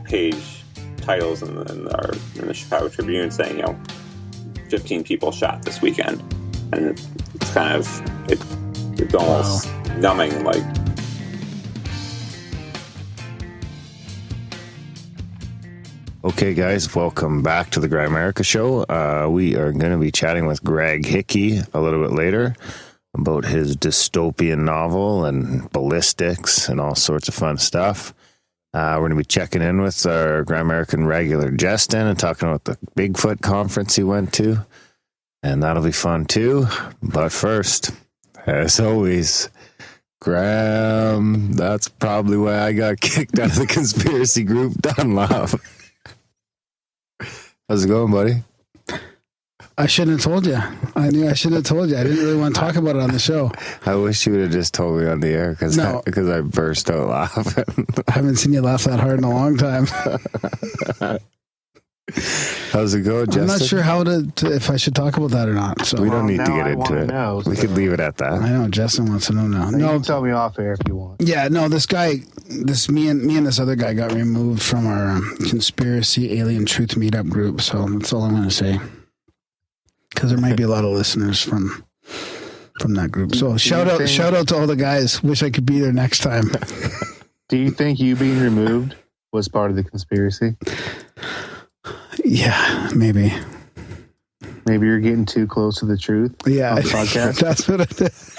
page titles in the Chicago Tribune saying, 15 people shot this weekend, and it's kind of it's almost numbing. Like, okay, guys, welcome back to the Grimerica show. We are going to be chatting with Greg Hickey a little bit later about his dystopian novel and ballistics and all sorts of fun stuff. We're going to be checking in with our Grimerican regular Justin and talking about the Bigfoot conference he went to. And that'll be fun too. But first, as always, Graham, that's probably why I got kicked out of the conspiracy group Dunlop. How's it going, buddy? I shouldn't have told you. I knew I shouldn't have told you. I didn't really want to talk about it on the show. I wish you would have just told me on the air because I burst out laughing. I haven't seen you laugh that hard in a long time. How's it going, Justin? I'm not sure how if I should talk about that or not. So we don't need to get into it. Know, we could leave it at that. I know Justin wants to know now. No, you can tell me off air if you want. Yeah, no. Me and this other guy got removed from our conspiracy alien truth meetup group. So that's all I'm going to say. Because there might be a lot of listeners from that group. So shout out to all the guys. Wish I could be there next time. Do you think you being removed was part of the conspiracy? Yeah, maybe. Maybe you're getting too close to the truth. Yeah, on the podcast. That's what it is.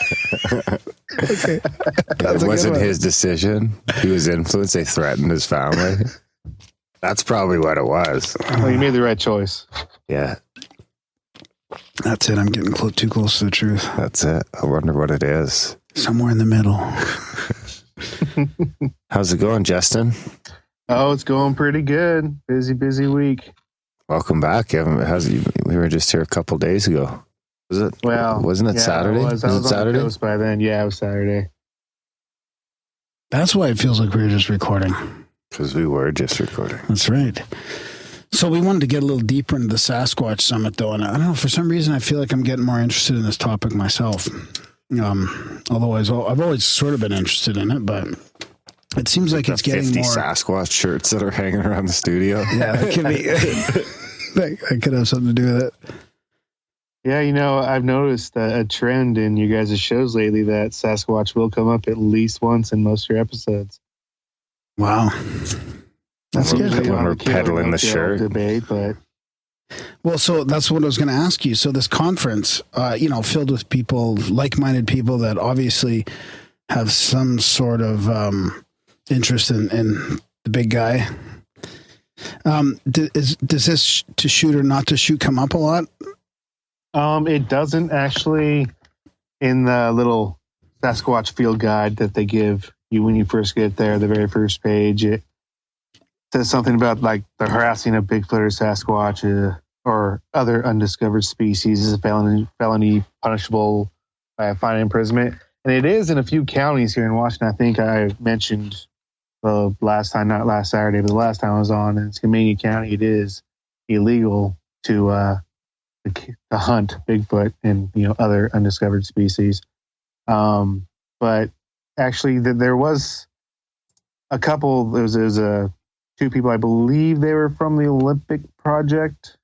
Okay. It wasn't his decision. He was influenced. They threatened his family. That's probably what it was. Well, you made the right choice. Yeah. That's it. I'm getting too close to the truth. That's it. I wonder what it is. Somewhere in the middle. How's it going, Justin? Oh, it's going pretty good. Busy week. Welcome back. We were just here a couple days ago. Was it? Well, wasn't it Saturday? Was it Saturday? On the by then. Yeah, it was Saturday. That's why it feels like we were just recording. Because we were just recording. That's right. So we wanted to get a little deeper into the Sasquatch Summit, though, and I don't know, for some reason I feel like I'm getting more interested in this topic myself. Although I've always sort of been interested in it, but it seems like it's getting 50 more. Sasquatch shirts that are hanging around the studio. Yeah, that could be. That could have something to do with it. Yeah, I've noticed a trend in you guys' shows lately that Sasquatch will come up at least once in most of your episodes. Wow. That's good. When we're peddling the shirt. Debate, but. Well, so that's what I was going to ask you. So this conference, filled with people, like-minded people that obviously have some sort of interest in the big guy. Does this to shoot or not to shoot come up a lot? It doesn't actually. In the little Sasquatch field guide that they give you when you first get there, the very first page, it says something about like the harassing of Bigfoot or Sasquatch or other undiscovered species is a felony punishable by a fine and imprisonment. And it is in a few counties here in Washington. I think I mentioned the last time, not last Saturday, but the last time I was on, in Skamania County, it is illegal to hunt Bigfoot and other undiscovered species. But actually, there was a couple. There was two people, I believe they were from the Olympic Project.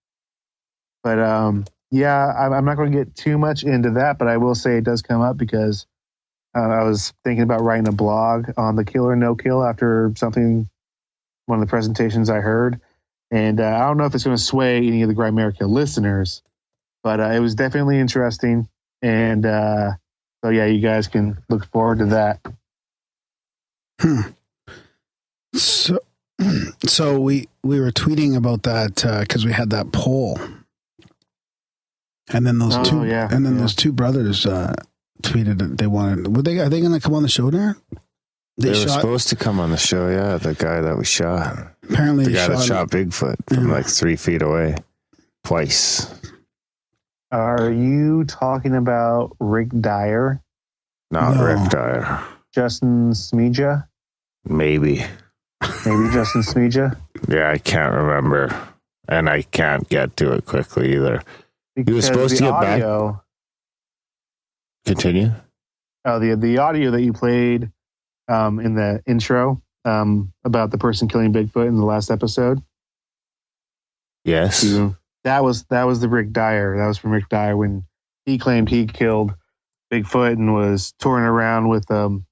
But I'm not going to get too much into that, but I will say it does come up because I was thinking about writing a blog on the kill or no kill after one of the presentations I heard. And I don't know if it's going to sway any of the Grimerica listeners, but it was definitely interesting. And so, yeah, you guys can look forward to that. So we were tweeting about that because we had that poll. And then those those two brothers tweeted that they wanted. Are they going to come on the show there? They were supposed to come on the show. Yeah, the guy that we shot. Apparently, the guy that shot Bigfoot from like 3 feet away, twice. Are you talking about Rick Dyer? Not Rick Dyer. Justin Smeja? Maybe Justin Smeja? Yeah, I can't remember, and I can't get to it quickly either. Because he was supposed to get back. Continue. Oh, the audio that you played in the intro about the person killing Bigfoot in the last episode? Yes. That was the Rick Dyer. That was from Rick Dyer when he claimed he killed Bigfoot and was touring around with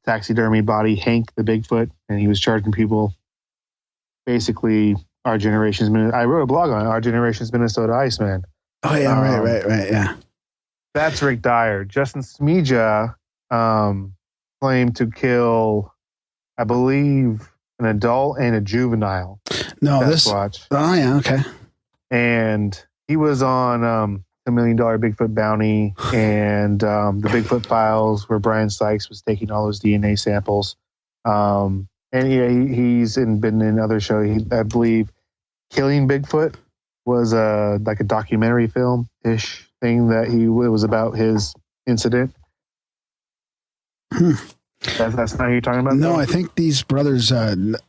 taxidermy body Hank the Bigfoot, and he was charging people. Basically, I wrote a blog on it. Our Generation's Minnesota Iceman. Oh yeah, right, yeah. That's Rick Dyer. Justin Smeja claimed to kill, I believe, an adult and a juvenile. No, Sasquatch. Oh yeah, okay. And he was on $1 Million Bigfoot Bounty and the Bigfoot Files, where Brian Sykes was taking all those DNA samples. And yeah, he's been in other shows. I believe Killing Bigfoot was like a documentary film-ish thing that it was about his incident. That's not who you're talking about? No, I think these brothers,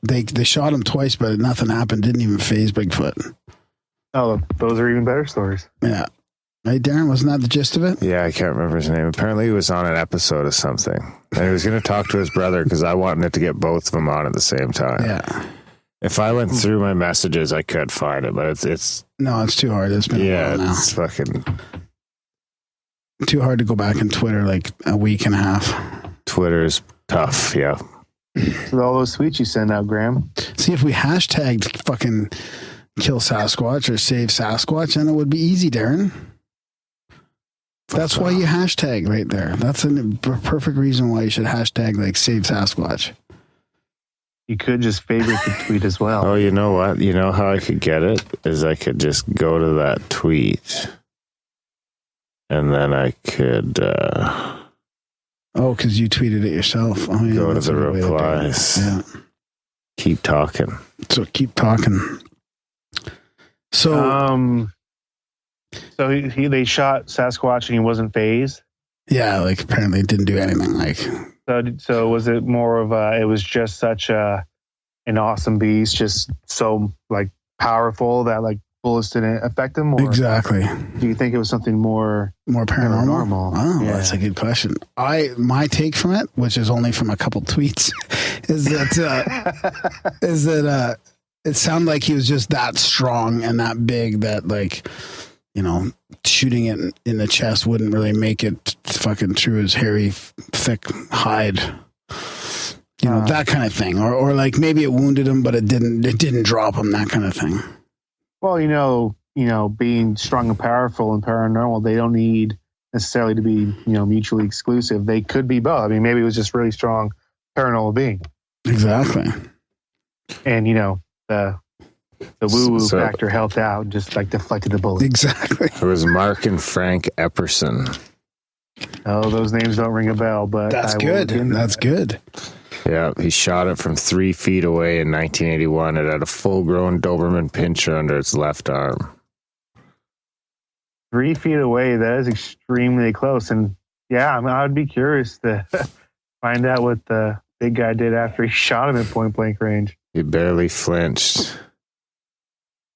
they shot him twice, but nothing happened. Didn't even phase Bigfoot. Oh, those are even better stories. Yeah. Right, Darren? Wasn't that the gist of it? Yeah, I can't remember his name. Apparently he was on an episode of something. And he was going to talk to his brother because I wanted to get both of them on at the same time. Yeah. If I went through my messages, I could find it, but it's No, it's too hard. It's been a while now. It's fucking too hard to go back in Twitter like a week and a half. Twitter's tough, yeah. With all those tweets you send out, Graham. See, if we hashtagged fucking kill Sasquatch or save Sasquatch, then it would be easy, Darren. That's why you hashtag right there. That's a perfect reason why you should hashtag like save Sasquatch. You could just favorite the tweet as well. Oh, you know what? You know how I could get it? Is I could just go to that tweet and then I could because you tweeted it yourself. Oh, yeah, go to the replies. Yeah. Keep talking. So keep talking. So they shot Sasquatch and he wasn't phased. Yeah, like apparently it didn't do anything. Like so was it more of it was just such an awesome beast, just so like powerful that like bullets didn't affect him? Or exactly. Do you think it was something more paranormal? Oh, yeah. That's a good question. My take from it, which is only from a couple tweets, is that it sounded like he was just that strong and that big that like, you know, shooting it in the chest wouldn't really make it fucking through his hairy, thick hide. You know, that kind of thing. Or like maybe it wounded him, but it didn't drop him, that kind of thing. Well, you know, being strong and powerful and paranormal, they don't need necessarily to be, mutually exclusive. They could be both. I mean, maybe it was just really strong paranormal being. Exactly. And, the woo-woo factor helped out and just like deflected the bullet. Exactly. It was Mark and Frank Epperson. Oh, those names don't ring a bell, but that's good. That's good. Yeah, he shot it from 3 feet away in 1981. It had a full-grown Doberman Pinscher under its left arm. 3 feet away, that is extremely close. And yeah, I would be curious to find out what the big guy did after he shot him at point-blank range. He barely flinched.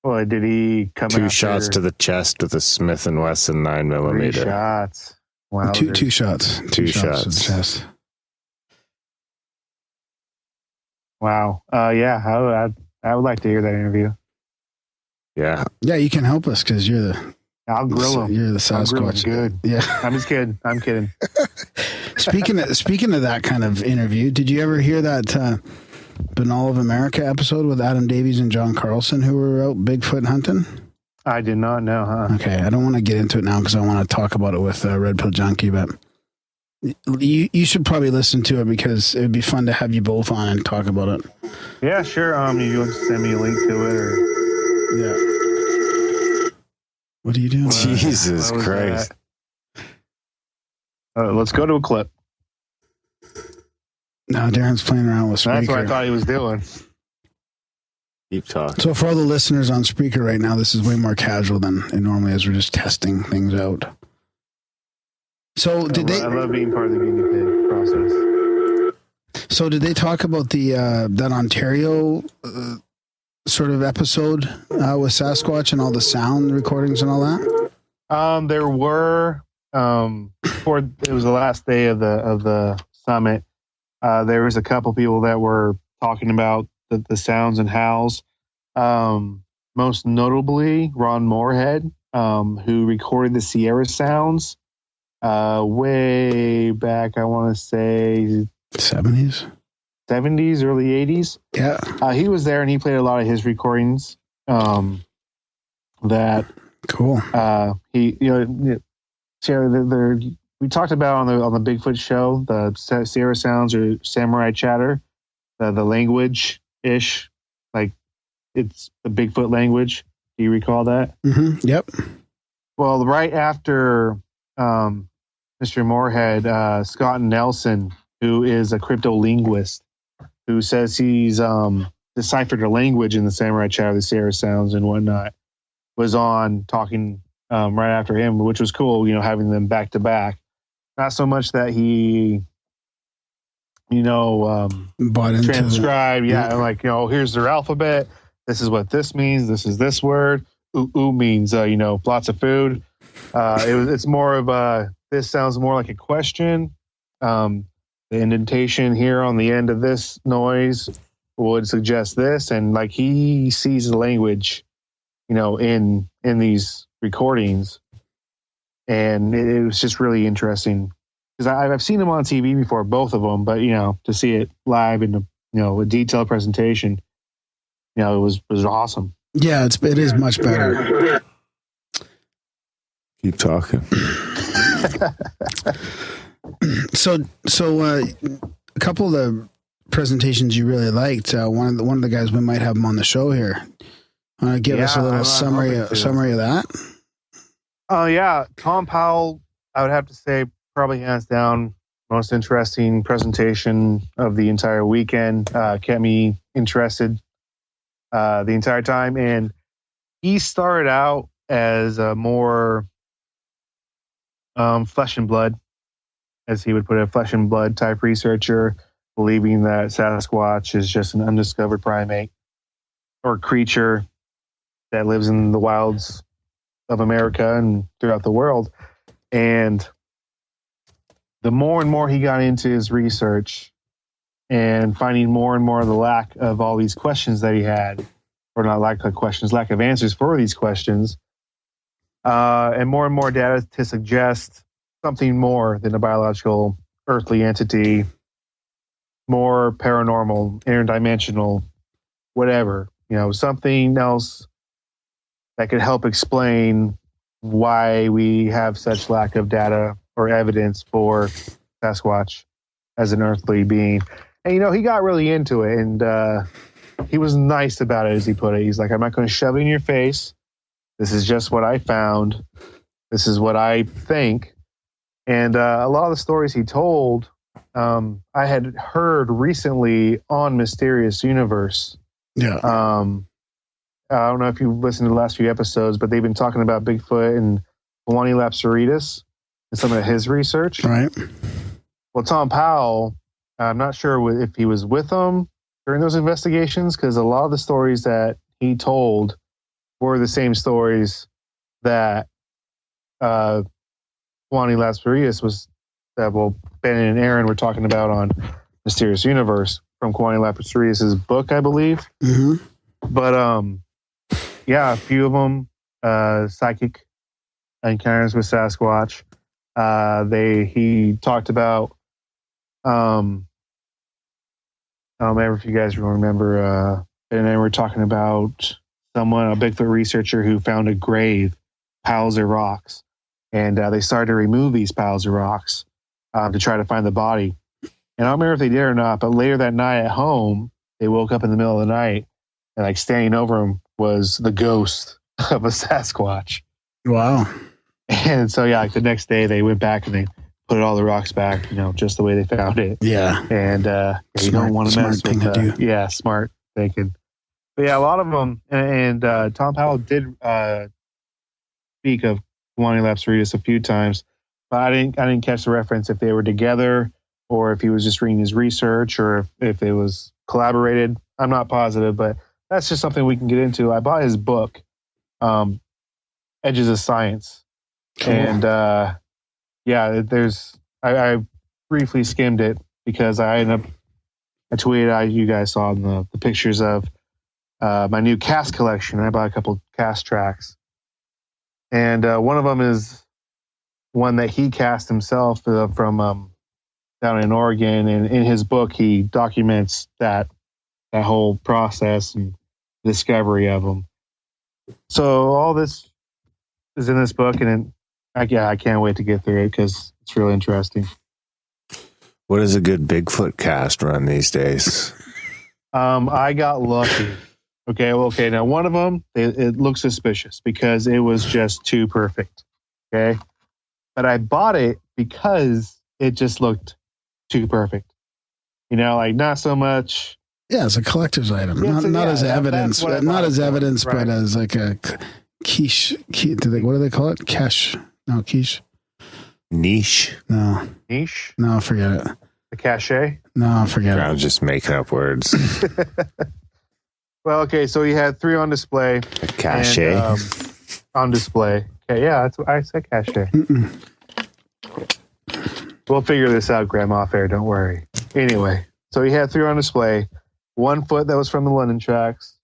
Well, did he come 2 shots to the chest with a Smith & Wesson 9mm. 3 shots. Wow. Two shots. 2 shots. To the chest. Wow. Yeah, I would like to hear that interview. Yeah. Yeah, you can help us because you're the... I'll grill him. You're the Sasquatch. Good. Yeah. I'm just kidding. I'm kidding. Speaking of that kind of interview, did you ever hear that Banal of America episode with Adam Davies and John Carlson who were out Bigfoot hunting? I did not know, huh? Okay, I don't want to get into it now because I want to talk about it with Red Pill Junkie, but you should probably listen to it because it would be fun to have you both on and talk about it. Yeah, sure. If you want to send me a link to it, or yeah. What are you doing? Jesus Christ! Let's go to a clip. No, Darren's playing around with Spreaker. That's what I thought he was doing. Keep talking. So for all the listeners on Spreaker right now, this is way more casual than it normally is. We're just testing things out. So I love being part of the guinea pig process. So did they talk about the that Ontario sort of episode with Sasquatch and all the sound recordings and all that? There were before it was the last day of the summit. There was a couple people that were talking about the sounds and howls. Most notably, Ron Moorhead, who recorded the Sierra sounds way back, I want to say 70s, early 80s. Yeah. He was there and he played a lot of his recordings. That cool. He, we talked about on the Bigfoot show, the Sierra sounds or samurai chatter, the language ish, like it's the Bigfoot language. Do you recall that? Mm-hmm. Yep. Well, right after Mr. Moorhead, Scott Nelson, who is a cryptolinguist, who says he's deciphered a language in the samurai chatter, the Sierra sounds and whatnot, was on talking right after him, which was cool, having them back to back. Not so much that he, bought into transcribed, like, here's their alphabet. This is what this means. This is this word. Ooh means, lots of food. It's more of this sounds more like a question. The indentation here on the end of this noise would suggest this. And like he sees the language, in these recordings. And it was just really interesting because I've seen them on TV before, both of them, but to see it live in a detailed presentation, it was awesome. Yeah, it is much better. Keep talking. So a couple of the presentations you really liked. One of the guys, we might have him on the show here. Want to give us a little summary of that? Oh yeah, Tom Powell, I would have to say, probably hands down most interesting presentation of the entire weekend. Kept me interested the entire time, and he started out as a more flesh and blood, as he would put it, flesh and blood type researcher, believing that Sasquatch is just an undiscovered primate or creature that lives in the wilds of America and throughout the world. And the more and more he got into his research and finding more and more of the lack of all these questions that he had, or not lack of questions, lack of answers for these questions, and more data to suggest something more than a biological earthly entity, more paranormal, interdimensional, whatever, something else that could help explain why we have such lack of data or evidence for Sasquatch as an earthly being. And, he got really into it, and he was nice about it, as he put it. He's like, I'm not going to shove it in your face. This is just what I found. This is what I think. And a lot of the stories he told, I had heard recently on Mysterious Universe. Yeah. I don't know if you've listened to the last few episodes, but they've been talking about Bigfoot and Kalani Lapsaritas and some of his research. Right. Well, Tom Powell, I'm not sure if he was with them during those investigations, because a lot of the stories that he told were the same stories that Kalani Lapsaritas was, Ben and Aaron were talking about on Mysterious Universe from Kalani Lapsaritas' book, I believe. Mm-hmm. But yeah, a few of them psychic encounters with Sasquatch. He talked about. I don't remember if you guys remember. And then we're talking about a Bigfoot researcher who found a grave, piles of rocks, and they started to remove these piles of rocks to try to find the body. And I don't remember if they did or not, but later that night at home, they woke up in the middle of the night and like standing over him was the ghost of a Sasquatch. Wow. And so, yeah, like the next day they went back and they put all the rocks back, just the way they found it. Yeah. And you don't want to mess with that. Yeah, smart thinking. But yeah, a lot of them. And Tom Powell did speak of Kalani Lapsaritas a few times, but I didn't catch the reference if they were together or if he was just reading his research or if it was collaborated. I'm not positive, but that's just something we can get into. I bought his book, Edges of Science. Cool. And I briefly skimmed it because I I tweeted, you guys saw in the pictures of my new cast collection. I bought a couple cast tracks. And one of them is one that he cast himself from down in Oregon. And in his book, he documents that whole process and discovery of them. So all this is in this book, and I can't wait to get through it because it's really interesting. What is a good Bigfoot cast run these days? I got lucky. Okay. Now, one of them, it looks suspicious because it was just too perfect. Okay. But I bought it because it just looked too perfect. Like not so much. Yeah, it's a collector's item. Not as evidence, but as like a quiche. What do they call it? Cache. No, quiche. Niche? No. Niche? No, forget it. A cachet? No, forget it. I'm just making up words. Well, okay, so he had 3 on display. A cachet? On display. Okay, yeah, that's what I said, cachet. We'll figure this out, Grandma, off air, don't worry. Anyway, so he had 3 on display. 1 foot that was from the London tracks.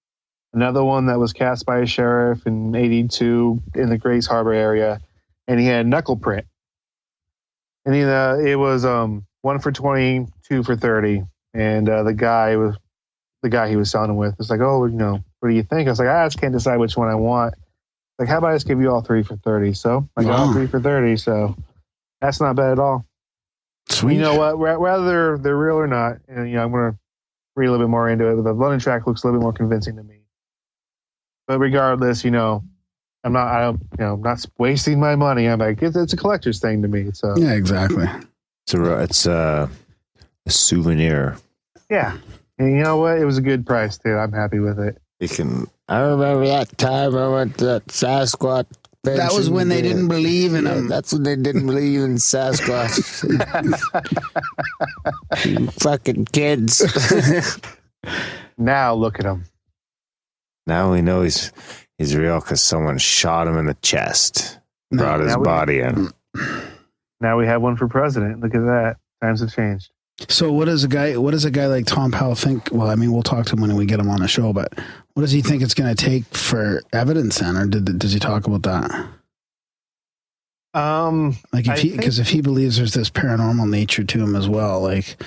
Another one that was cast by a sheriff in 82 in the Grace Harbor area. And he had knuckle print. And it was 1 for 20, 2 for 30. And the guy he was selling them with was like, oh, what do you think? I was like, I just can't decide which one I want. Like, how about I just give you all 3 for 30? So I got all 3 for 30. So that's not bad at all. Sweet. You know what? Whether they're real or not, and I'm going to read a little bit more into it. The London track looks a little bit more convincing to me. But regardless, I'm not wasting my money. I'm like, it's a collector's thing to me. So yeah, exactly. It's a souvenir. Yeah. And you know what? It was a good price too. I'm happy with it. I remember that time I went to that Sasquatch. That was when they didn't believe in him. That's when they didn't believe in Sasquatch. You fucking kids. Now look at him. Now we know he's real because someone shot him in the chest. Brought his body in. Now we have one for president. Look at that. Times have changed. So what does a guy like Tom Powell think? Well, I mean, we'll talk to him when we get him on the show, but what does he think it's going to take for evidence then? Or does he talk about that? If he believes there's this paranormal nature to him as well, like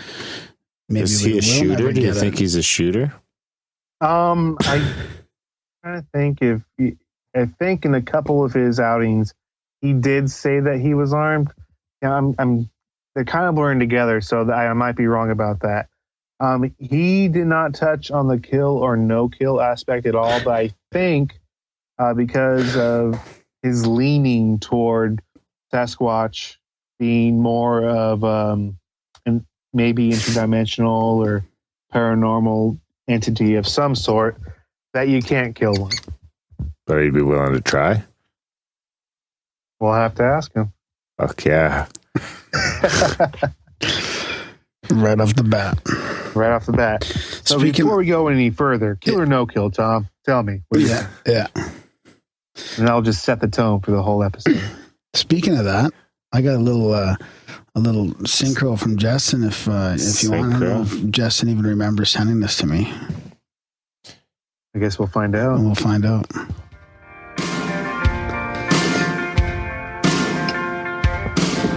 maybe is he a shooter? Do you think he's a shooter? I kind of think I think in a couple of his outings, he did say that he was armed. Yeah, they're kind of blurring together, so I might be wrong about that. He did not touch on the kill or no kill aspect at all, but I think because of his leaning toward Sasquatch being more of maybe interdimensional or paranormal entity of some sort, that you can't kill one. But he'd be willing to try? We'll have to ask him. Fuck yeah. Right off the bat. So before we go any further, kill or no kill, Tom? Tell me. Yeah. And I'll just set the tone for the whole episode. Speaking of that, I got a little synchro from Justin. If you want to know if Justin even remembers sending this to me. I guess we'll find out. We'll find out.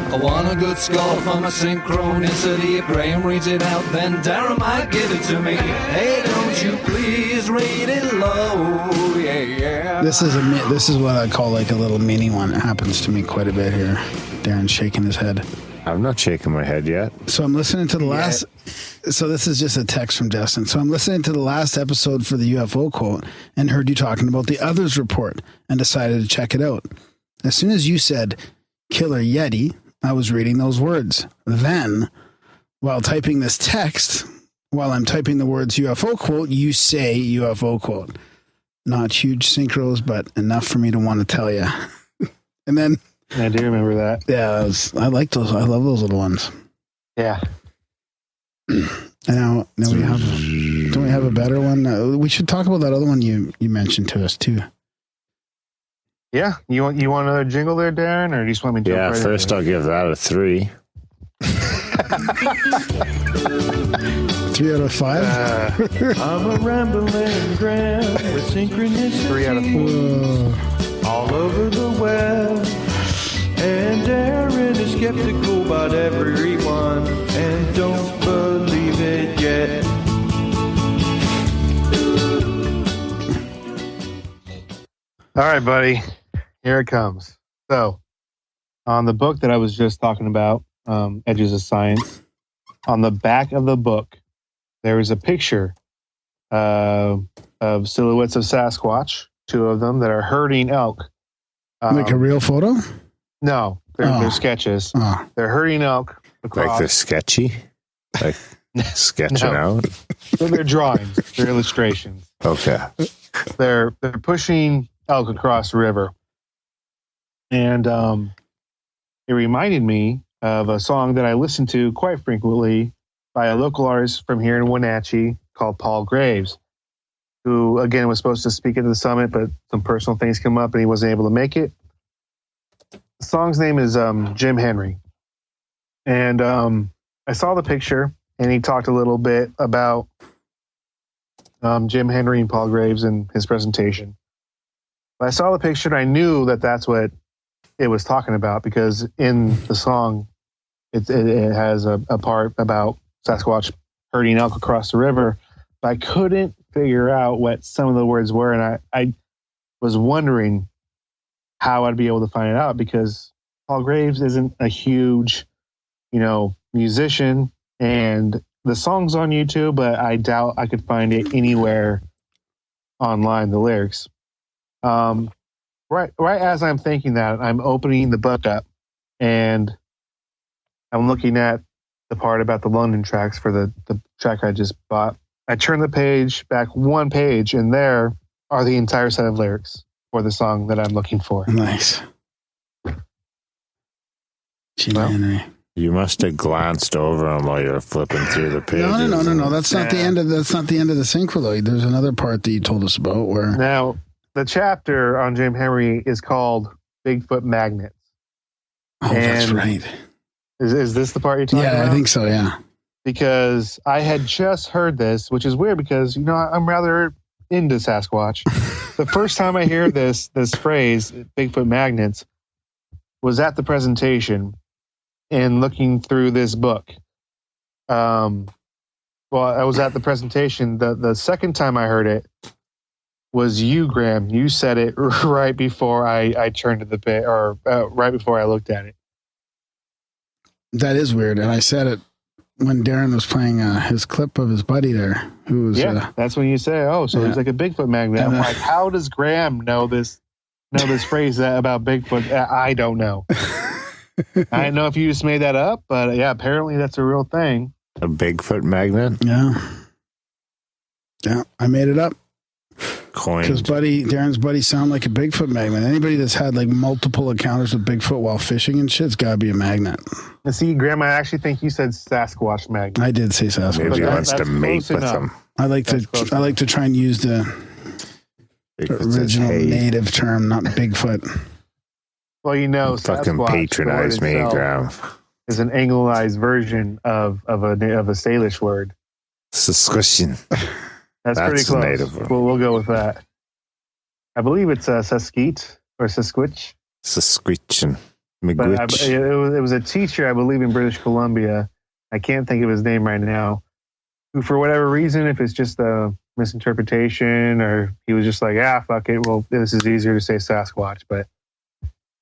I want a good score for my synchronicity. If Graham reads it out, then Darren might give it to me. Hey, don't you please read it low. Yeah. This is what I call like a little mini one. It happens to me quite a bit here. Darren's shaking his head. I'm not shaking my head yet. So I'm listening to the last. So this is just a text from Justin. So I'm listening to the last episode for the UFO quote and heard you talking about the Others report and decided to check it out. As soon as you said Killer Yeti, I was reading those words. Then, while I'm typing the words UFO quote, you say UFO quote. Not huge synchros, but enough for me to want to tell you. And then I do remember that. Yeah, I like those. I love those little ones. Yeah. And now we have. Don't we have a better one? We should talk about that other one you mentioned to us too. Yeah, you want another jingle there, Darren, or do you just want me to? Yeah, right first I'll give that a 3. 3 out of 5. I'm a rambling gram with synchronicity 3 out of 4. all over the web. And Darren is skeptical about everyone and don't believe it yet. All right, buddy. Here it comes. So, on the book that I was just talking about, Edges of Science, on the back of the book, there is a picture of silhouettes of Sasquatch, 2 of them that are herding elk. Like a real photo? No, they're sketches. Oh. They're herding elk across. Like they're sketchy? Like sketching out? They're drawings. They're illustrations. Okay. They're pushing elk across the river. And it reminded me of a song that I listened to quite frequently by a local artist from here in Wenatchee called Paul Graves, who, again, was supposed to speak at the summit, but some personal things come up and he wasn't able to make it. The song's name is Jim Henry. And I saw the picture, and he talked a little bit about Jim Henry and Paul Graves in his presentation. But I saw the picture, and I knew that that's what it was talking about, because in the song, it has a part about Sasquatch herding elk across the river. But I couldn't figure out what some of the words were, and I was wondering how I'd be able to find it out, because Paul Graves isn't a huge, musician, and the song's on YouTube, but I doubt I could find it anywhere online, the lyrics. Right as I'm thinking that, I'm opening the book up, and I'm looking at the part about the London tracks for the track I just bought. I turn the page back 1 page, and there are the entire set of lyrics for the song that I'm looking for. Nice. Jim Henry. You must have glanced over them while you were flipping through the pages. No. That's not the end of the synchroid. There's another part that you told us about where Now, the chapter on Jim Henry is called Bigfoot Magnets. Oh, that's right. Is this the part you're talking about? Yeah, I think so, yeah. Because I had just heard this, which is weird because, I'm rather into Sasquatch. The first time I hear this phrase, Bigfoot Magnets, was at the presentation and looking through this book. I was at the presentation. The second time I heard it was you, Graham. You said it right before I turned to the page, or right before I looked at it. That is weird. And I said it when Darren was playing his clip of his buddy there, who was... that's when you say, so he's like a Bigfoot magnet. I'm like, how does Graham know this phrase about Bigfoot? I don't know. I don't know if you just made that up, but yeah, apparently that's a real thing. A Bigfoot magnet? Yeah, I made it up. Coined. Because Darren's buddy sound like a Bigfoot magnet. Anybody that's had like multiple encounters with Bigfoot while fishing and shit's got to be a magnet. And see, Graham, I actually think you said Sasquatch magnet. I did say Sasquatch. Maybe he wants to mate with enough. them. I like to try and use the original native term, not Bigfoot. Well, fucking Sasquatch, patronize me, Graham. Is an anglicized version of a Salish word. Susquishin. That's pretty close. Native. We'll go with that. I believe it's Sasquatch or Sasquatch. Sasquatchin. But it was a teacher, I believe, in British Columbia. I can't think of his name right now. Who, for whatever reason, if it's just a misinterpretation or he was just like, fuck it. Well, this is easier to say Sasquatch, but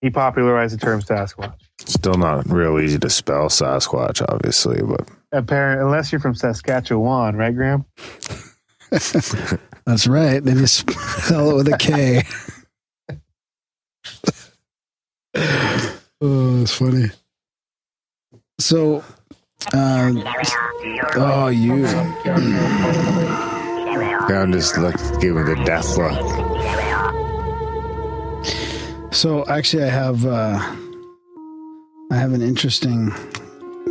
he popularized the term Sasquatch. Still not real easy to spell Sasquatch, obviously, but unless you're from Saskatchewan, right, Graham? That's right. Then you spell it with a K. Oh, that's funny. So, you. I'm just giving the death look. So, actually, I have an interesting.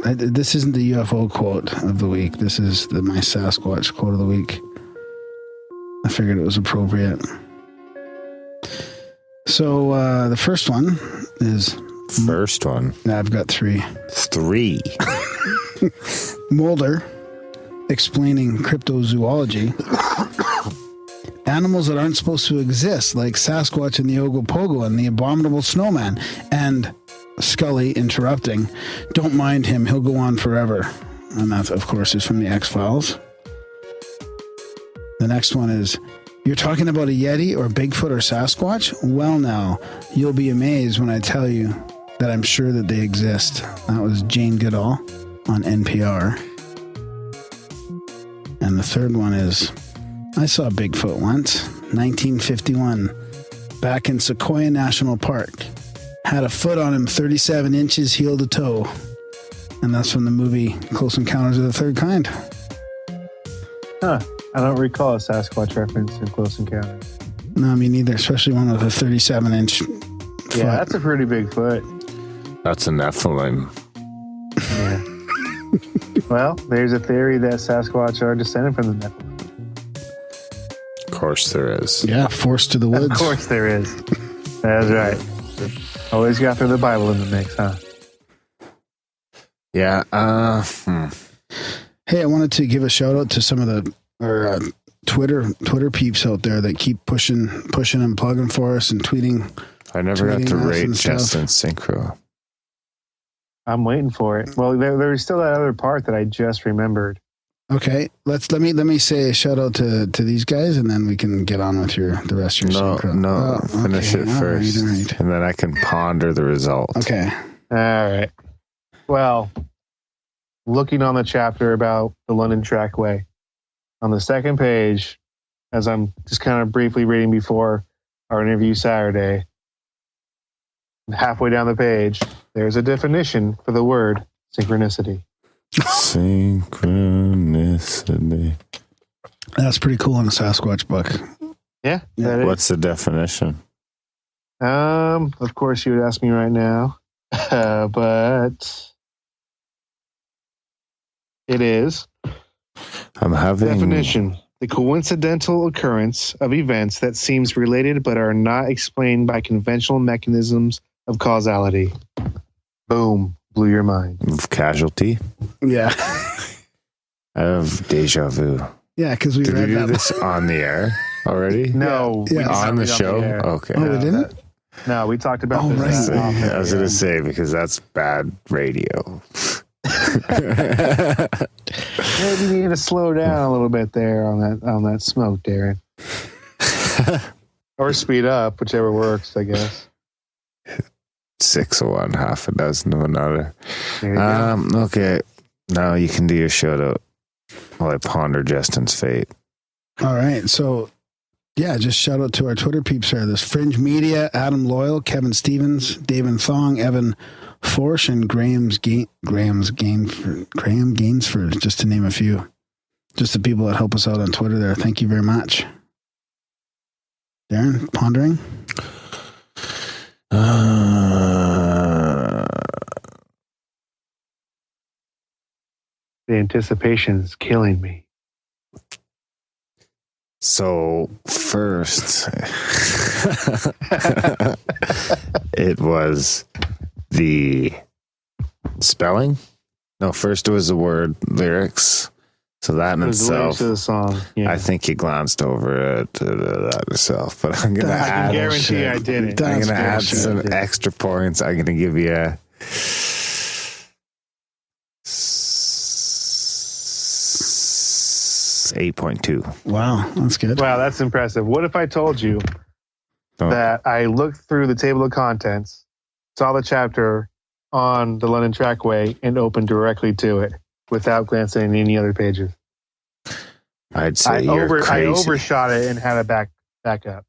This isn't the UFO quote of the week. This is my Sasquatch quote of the week. I figured it was appropriate. So the first one is... First one? I've got 3. 3? Mulder explaining cryptozoology. Animals that aren't supposed to exist, like Sasquatch and the Ogopogo and the abominable snowman. And Scully interrupting, don't mind him, he'll go on forever. And that, of course, is from the X-Files. The next one is, you're talking about a Yeti or Bigfoot or Sasquatch? Well, now, you'll be amazed when I tell you that I'm sure that they exist. That was Jane Goodall on NPR. And the third one is, I saw Bigfoot once, 1951, back in Sequoia National Park. Had a foot on him, 37 inches, heel to toe. And that's from the movie Close Encounters of the Third Kind. Huh. I don't recall a Sasquatch reference in Close Encounters. No, me neither, especially one with a 37-inch foot. Yeah, that's a pretty big foot. That's a Nephilim. Yeah. Well, there's a theory that Sasquatch are descended from the Nephilim. Of course there is. Yeah, forced to the woods. Of course there is. That's right. Always got through the Bible in the mix, huh? Yeah. Hey, I wanted to give a shout out to some of the Twitter peeps out there that keep pushing and plugging for us and tweeting. I never got to us rate and stuff. Justin Synchro. I'm waiting for it. Well, there's still that other part that I just remembered. Okay, let me say a shout out to these guys, and then we can get on with the rest of your synchro. No, finish it all first, right. and then I can ponder the result. Okay. All right. Well, looking on the chapter about the London Trackway, on the second page, as I'm just kind of briefly reading before our interview Saturday, halfway down the page, there's a definition for the word synchronicity. Synchronicity. That's pretty cool in a Sasquatch book. Yeah. That is. What's the definition? Of course, you would ask me right now, but it is. I'm having Definition: the coincidental occurrence of events that seems related but are not explained by conventional mechanisms of causality. Boom. Blew your mind. of casualty. Yeah. I have deja vu. Yeah, because we Did we read do that. this on the air already? No. Yeah. we did not On the read show? air. Okay. Oh, we didn't? No, we talked about Oh, this. right. off air, I was going yeah. to say, because that's bad radio. Maybe you need to slow down a little bit there on that smoke, Darren. Or speed up, whichever works, I guess. 6 of one, half a dozen of another. There you go. Okay. Now you can do your shout out while I ponder Justin's fate. All right. So, yeah, just shout out to our Twitter peeps there. There's Fringe Media, Adam Loyal, Kevin Stevens, David Thong, Evan Forsh, and Graham Gainsford, just to name a few. Just the people that help us out on Twitter there. Thank you very much. Darren, pondering? The anticipation's killing me. So first, it was the spelling. No, first it was the word lyrics. So that in It was the lyrics itself, of the song. Yeah. I think you glanced over it that itself. But I'm gonna I can add. guarantee I didn't. I'm That's gonna add bullshit. some extra points. I'm gonna give you 8.2. Wow, that's good. Wow, that's impressive. What if I told you Oh. that I looked through the table of contents, saw the chapter on the London Trackway, and opened directly to it without glancing at any other pages? I'd say you're I crazy. overshot it and had it back up.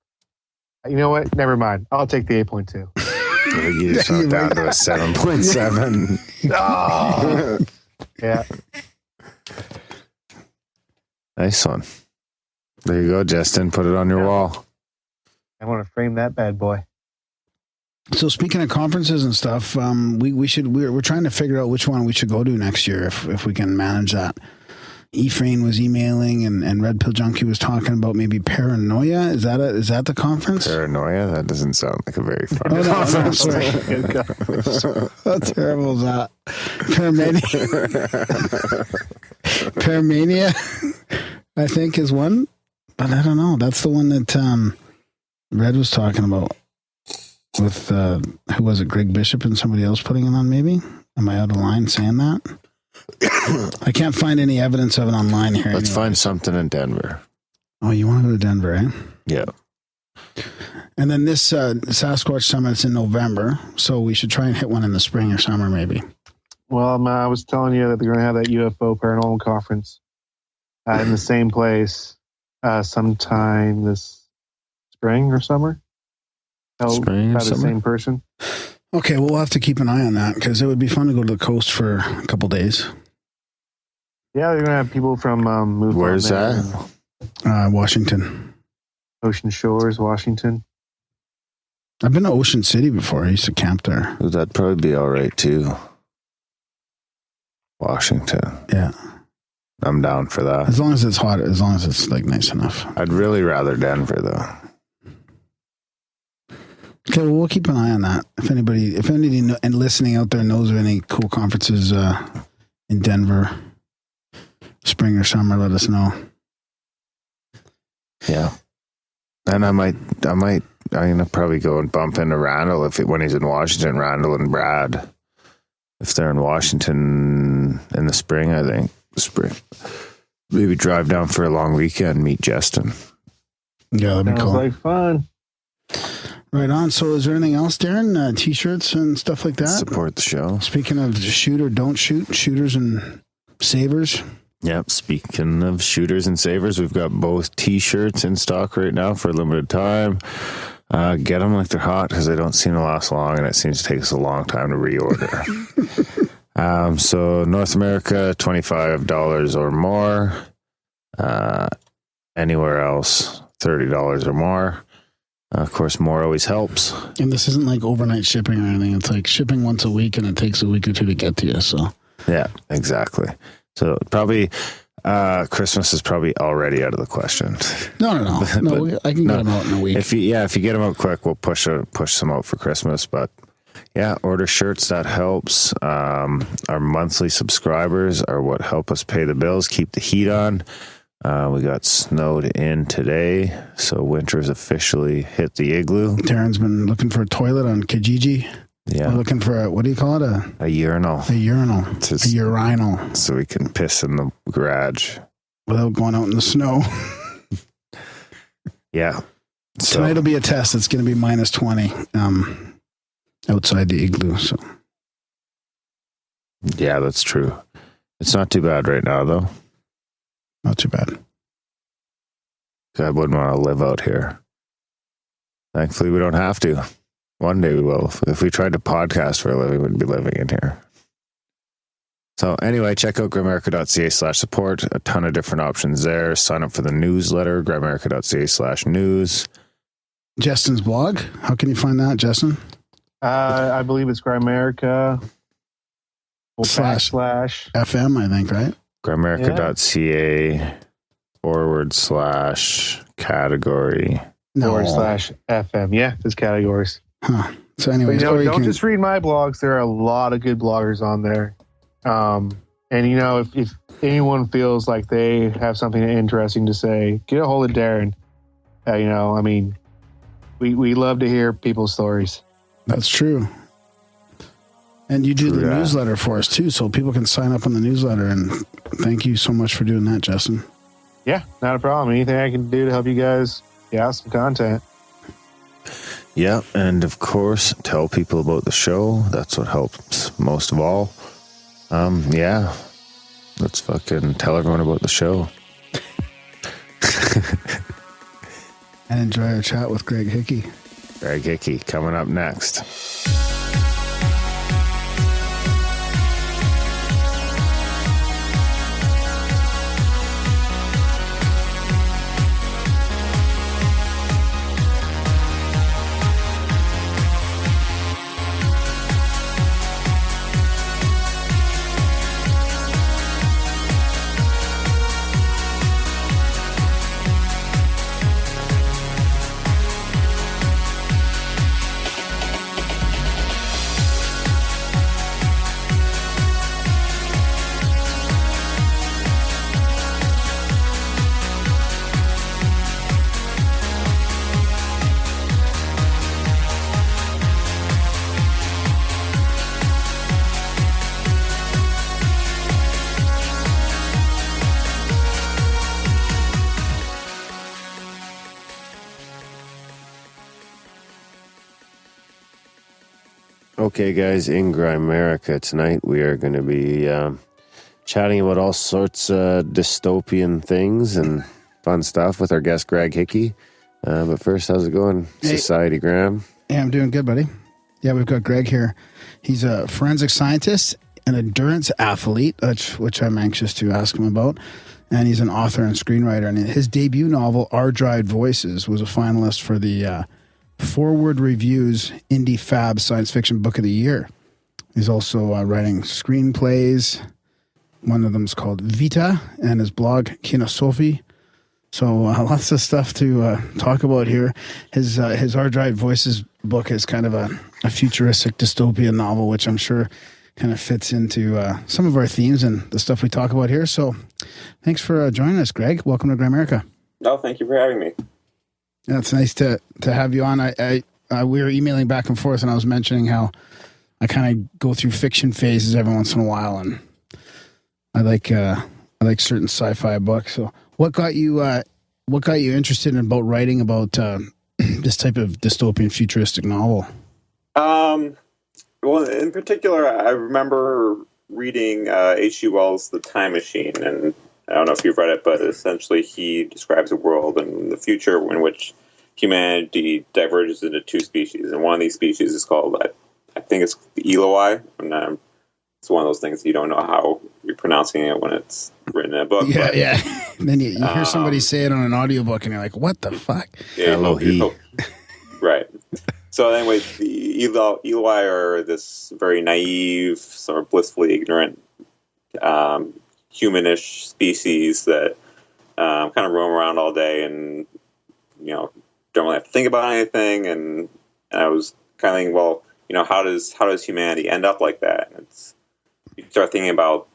You know what? Never mind. I'll take the 8.2. You just went down to a 7.7. Oh. Yeah. Nice one. There you go, Justin. Put it on your wall. I want to frame that bad boy. So speaking of conferences and stuff, we're trying to figure out which one we should go to next year if we can manage that. Ephraim was emailing and Red Pill Junkie was talking about maybe Paranoia. Is that the conference? Paranoia? That doesn't sound like a very fun Oh, no, conference. sorry. How terrible is that? Paramedic. Paramania, I think, is one. But I don't know. That's the one that Red was talking about with, who was it, Greg Bishop and somebody else putting it on, maybe? Am I out of line saying that? I can't find any evidence of it online here. Let's find something in Denver. Oh, you want to go to Denver, eh? Yeah. And then this Sasquatch Summit's in November, so we should try and hit one in the spring or summer, maybe. Well, I was telling you that they're going to have that UFO paranormal conference in the same place sometime this spring or summer. Spring or by summer? the same person. Okay, well, we'll have to keep an eye on that because it would be fun to go to the coast for a couple days. Yeah, they're going to have people from move. Where's that? Washington. Ocean Shores, Washington. I've been to Ocean City before. I used to camp there. Ooh, that'd probably be all right too. Washington. Yeah. I'm down for that. As long as it's hot, as long as it's like nice enough. I'd really rather Denver though. Okay, well, we'll keep an eye on that. If anybody and listening out there knows of any cool conferences in Denver, spring or summer, let us know. Yeah. And I'm gonna probably go and bump into Randall when he's in Washington. Randall and Brad, if they're in Washington in the spring, I think spring. Maybe drive down for a long weekend, meet Justin. Yeah, that'd be cool. Sounds like fun. Right on. So, is there anything else, Darren? T-shirts and stuff like that. Support the show. Speaking of shoot or don't shoot, shooters and savers. Yep. Speaking of shooters and savers, we've got both T-shirts in stock right now for a limited time. Get them like they're hot because they don't seem to last long, and it seems to take us a long time to reorder. So North America, $25 or more. Anywhere else, $30 or more. Of course, more always helps. And this isn't like overnight shipping or anything. It's like shipping once a week, and it takes a week or two to get to you. So yeah, exactly. So probably Christmas is probably already out of the question. No. I can get them out in a week. If you get them out quick, we'll push some out for Christmas. But yeah, order shirts. That helps. Our monthly subscribers are what help us pay the bills, keep the heat on. We got snowed in today, so winter's officially hit the igloo. Darren's been looking for a toilet on Kijiji. Yeah. We're looking for what do you call it? A urinal. A urinal. So we can piss in the garage. Without going out in the snow. Yeah. So, Tonight will be a test. It's going to be minus 20 outside the igloo. So yeah, that's true. It's not too bad right now, though. Not too bad. I wouldn't want to live out here. Thankfully, we don't have to. One day we will. If we tried to podcast for a living, we'd be living in here. So anyway, check out grimerica.ca/support. A ton of different options there. Sign up for the newsletter, grimerica.ca/news. Justin's blog. How can you find that, Justin? I believe it's Grimerica Slash / FM, I think, right? Grimerica.ca/category / FM. Yeah, there's categories. Huh. So anyways, don't just read my blogs. There are a lot of good bloggers on there. And if anyone feels like they have something interesting to say, get a hold of Darren. We love to hear people's stories. That's true. And you do the newsletter for us too, so people can sign up on the newsletter. And thank you so much for doing that, Justin. Yeah, not a problem. Anything I can do to help you guys get out some content. Yeah, and of course, tell people about the show. That's what helps most of all. Yeah, let's fucking tell everyone about the show. And enjoy our chat with Greg Hickey. Greg Hickey coming up next. Okay, guys, in Grimerica tonight, we are going to be chatting about all sorts of dystopian things and fun stuff with our guest, Greg Hickey. But first, how's it going, Hey. Society, Graham? Yeah, I'm doing good, buddy. Yeah, we've got Greg here. He's a forensic scientist, an endurance athlete, which I'm anxious to ask him about. And he's an author and screenwriter. And his debut novel, Our Dried Voices, was a finalist for the Forward Reviews Indie Fab Science Fiction Book of the Year. He's also writing screenplays. One of them is called Vita, and his blog, Kinosofi. So lots of stuff to talk about here. His Our Dried Voices book is kind of a futuristic dystopian novel, which I'm sure kind of fits into some of our themes and the stuff we talk about here. So thanks for joining us, Greg. Welcome to Grimerica. No, thank you for having me. Yeah, it's nice to have you on. We were emailing back and forth, and I was mentioning how I kind of go through fiction phases every once in a while, and I like certain sci-fi books. So what got you interested in about writing about this type of dystopian futuristic novel? Well, in particular, I remember reading H.G. Wells' The Time Machine, and I don't know if you've read it, but essentially he describes a world in the future in which humanity diverges into two species, and one of these species is called, I think it's the Eloi, and it's one of those things you don't know how you're pronouncing it when it's written in a book. Yeah, yeah. And then you hear somebody say it on an audiobook, and you're like, what the fuck? Yeah, Elohim. Right. So anyway, the Eloi are this very naive, sort of blissfully ignorant, humanish species that kind of roam around all day and, don't really have to think about anything. And I was kind of thinking, well, how does humanity end up like that? And you start thinking about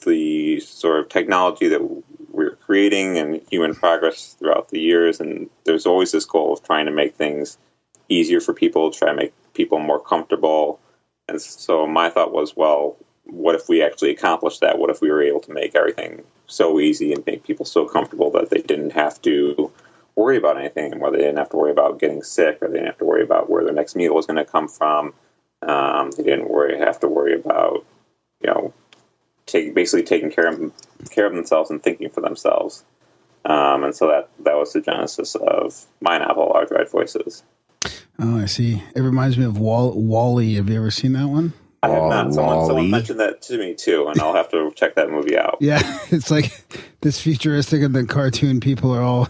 the sort of technology that we're creating and human progress throughout the years, and there's always this goal of trying to make things easier for people, try to make people more comfortable. And so my thought was, well, what if we actually accomplished that? What if we were able to make everything so easy and make people so comfortable that they didn't have to worry about anything, and whether they didn't have to worry about getting sick, or they didn't have to worry about where their next meal was going to come from. They didn't have to worry about, basically taking care of themselves and thinking for themselves. And so that was the genesis of my novel, Our Dried Voices. Oh, I see. It reminds me of Wall-E. Have you ever seen that one? I have not. Someone Wall-E. mentioned that to me too, and I'll have to check that movie out. Yeah, it's like this futuristic and the cartoon people are all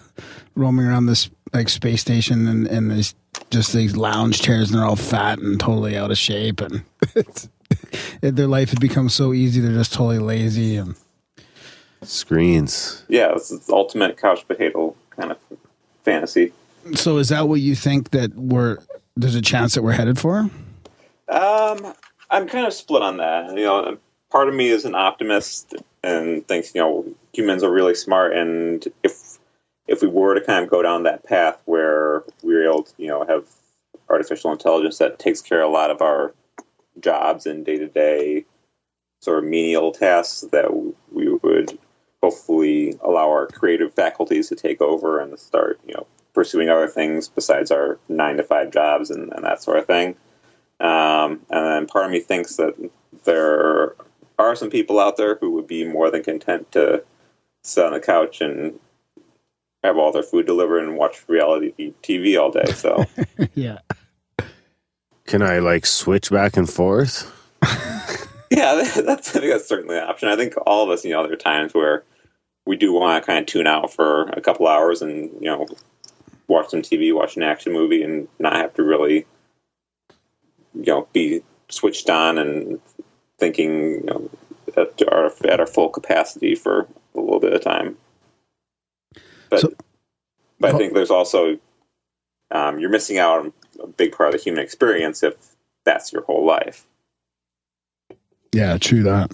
roaming around this like space station and there's just these lounge chairs, and they're all fat and totally out of shape, and their life had become so easy they're just totally lazy and Screens. Yeah, it's the ultimate couch potato kind of fantasy. So is that what you think that there's a chance that we're headed for? I'm kind of split on that. Part of me is an optimist and thinks, humans are really smart, and if we were to kind of go down that path where we're able to, have artificial intelligence that takes care of a lot of our jobs and day-to-day sort of menial tasks, that we would hopefully allow our creative faculties to take over and start, pursuing other things besides our 9-to-5 jobs and that sort of thing. And then part of me thinks that there are some people out there who would be more than content to sit on the couch and have all their food delivered and watch reality TV all day. So, Yeah. Can I switch back and forth? yeah, I think that's certainly an option. I think all of us, there are times where we do want to kind of tune out for a couple hours and, watch some TV, watch an action movie, and not have to really, be switched on and thinking, at our full capacity for a little bit of time. But I think there's also, you're missing out on a big part of the human experience if that's your whole life. Yeah, true that.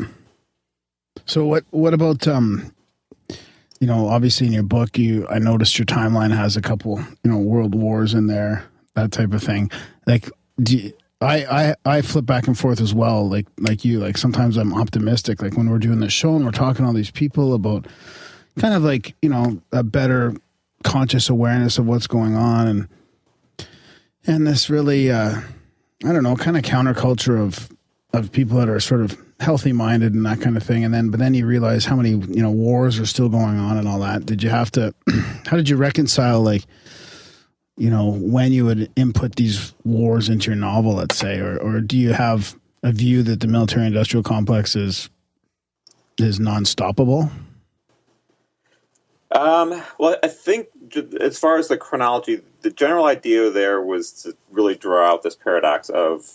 So what about obviously in your book I noticed your timeline has a couple world wars in there, that type of thing. I flip back and forth as well, like you. Sometimes I'm optimistic, when we're doing this show and we're talking to all these people about kind of a better conscious awareness of what's going on, and this really I don't know, kind of counterculture of people that are sort of healthy minded and that kind of thing. But then you realize how many, wars are still going on and all that. Did you have to, how did you reconcile, like, when you would input these wars into your novel, let's say, or do you have a view that the military industrial complex is non-stoppable? Well, I think as far as the chronology, the general idea there was to really draw out this paradox of,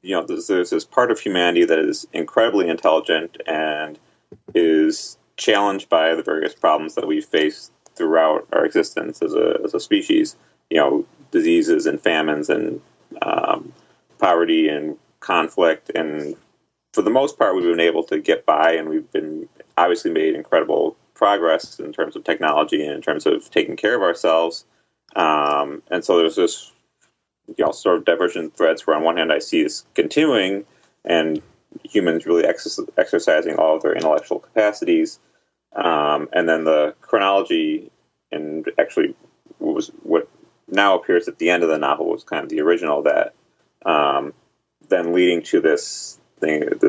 there's this part of humanity that is incredibly intelligent and is challenged by the various problems that we face throughout our existence as a species, diseases and famines and poverty and conflict. And for the most part, we've been able to get by, and we've been obviously made incredible progress in terms of technology and in terms of taking care of ourselves. And so there's this, sort of divergent threads where on one hand I see this continuing and humans really exercising all of their intellectual capacities. And then the chronology, and actually was what now appears at the end of the novel, was kind of the original, that then leading to this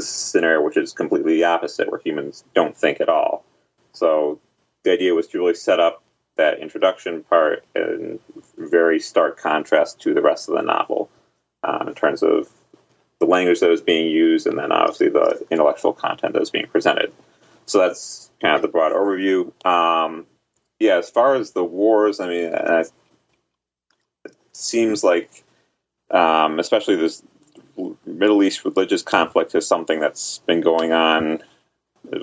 scenario which is completely the opposite, where humans don't think at all. So the idea was to really set up that introduction part in very stark contrast to the rest of the novel, in terms of the language that was being used and then obviously the intellectual content that was being presented. So that's kind of the broad overview. As far as the wars, I mean, it seems like, especially this Middle East religious conflict is something that's been going on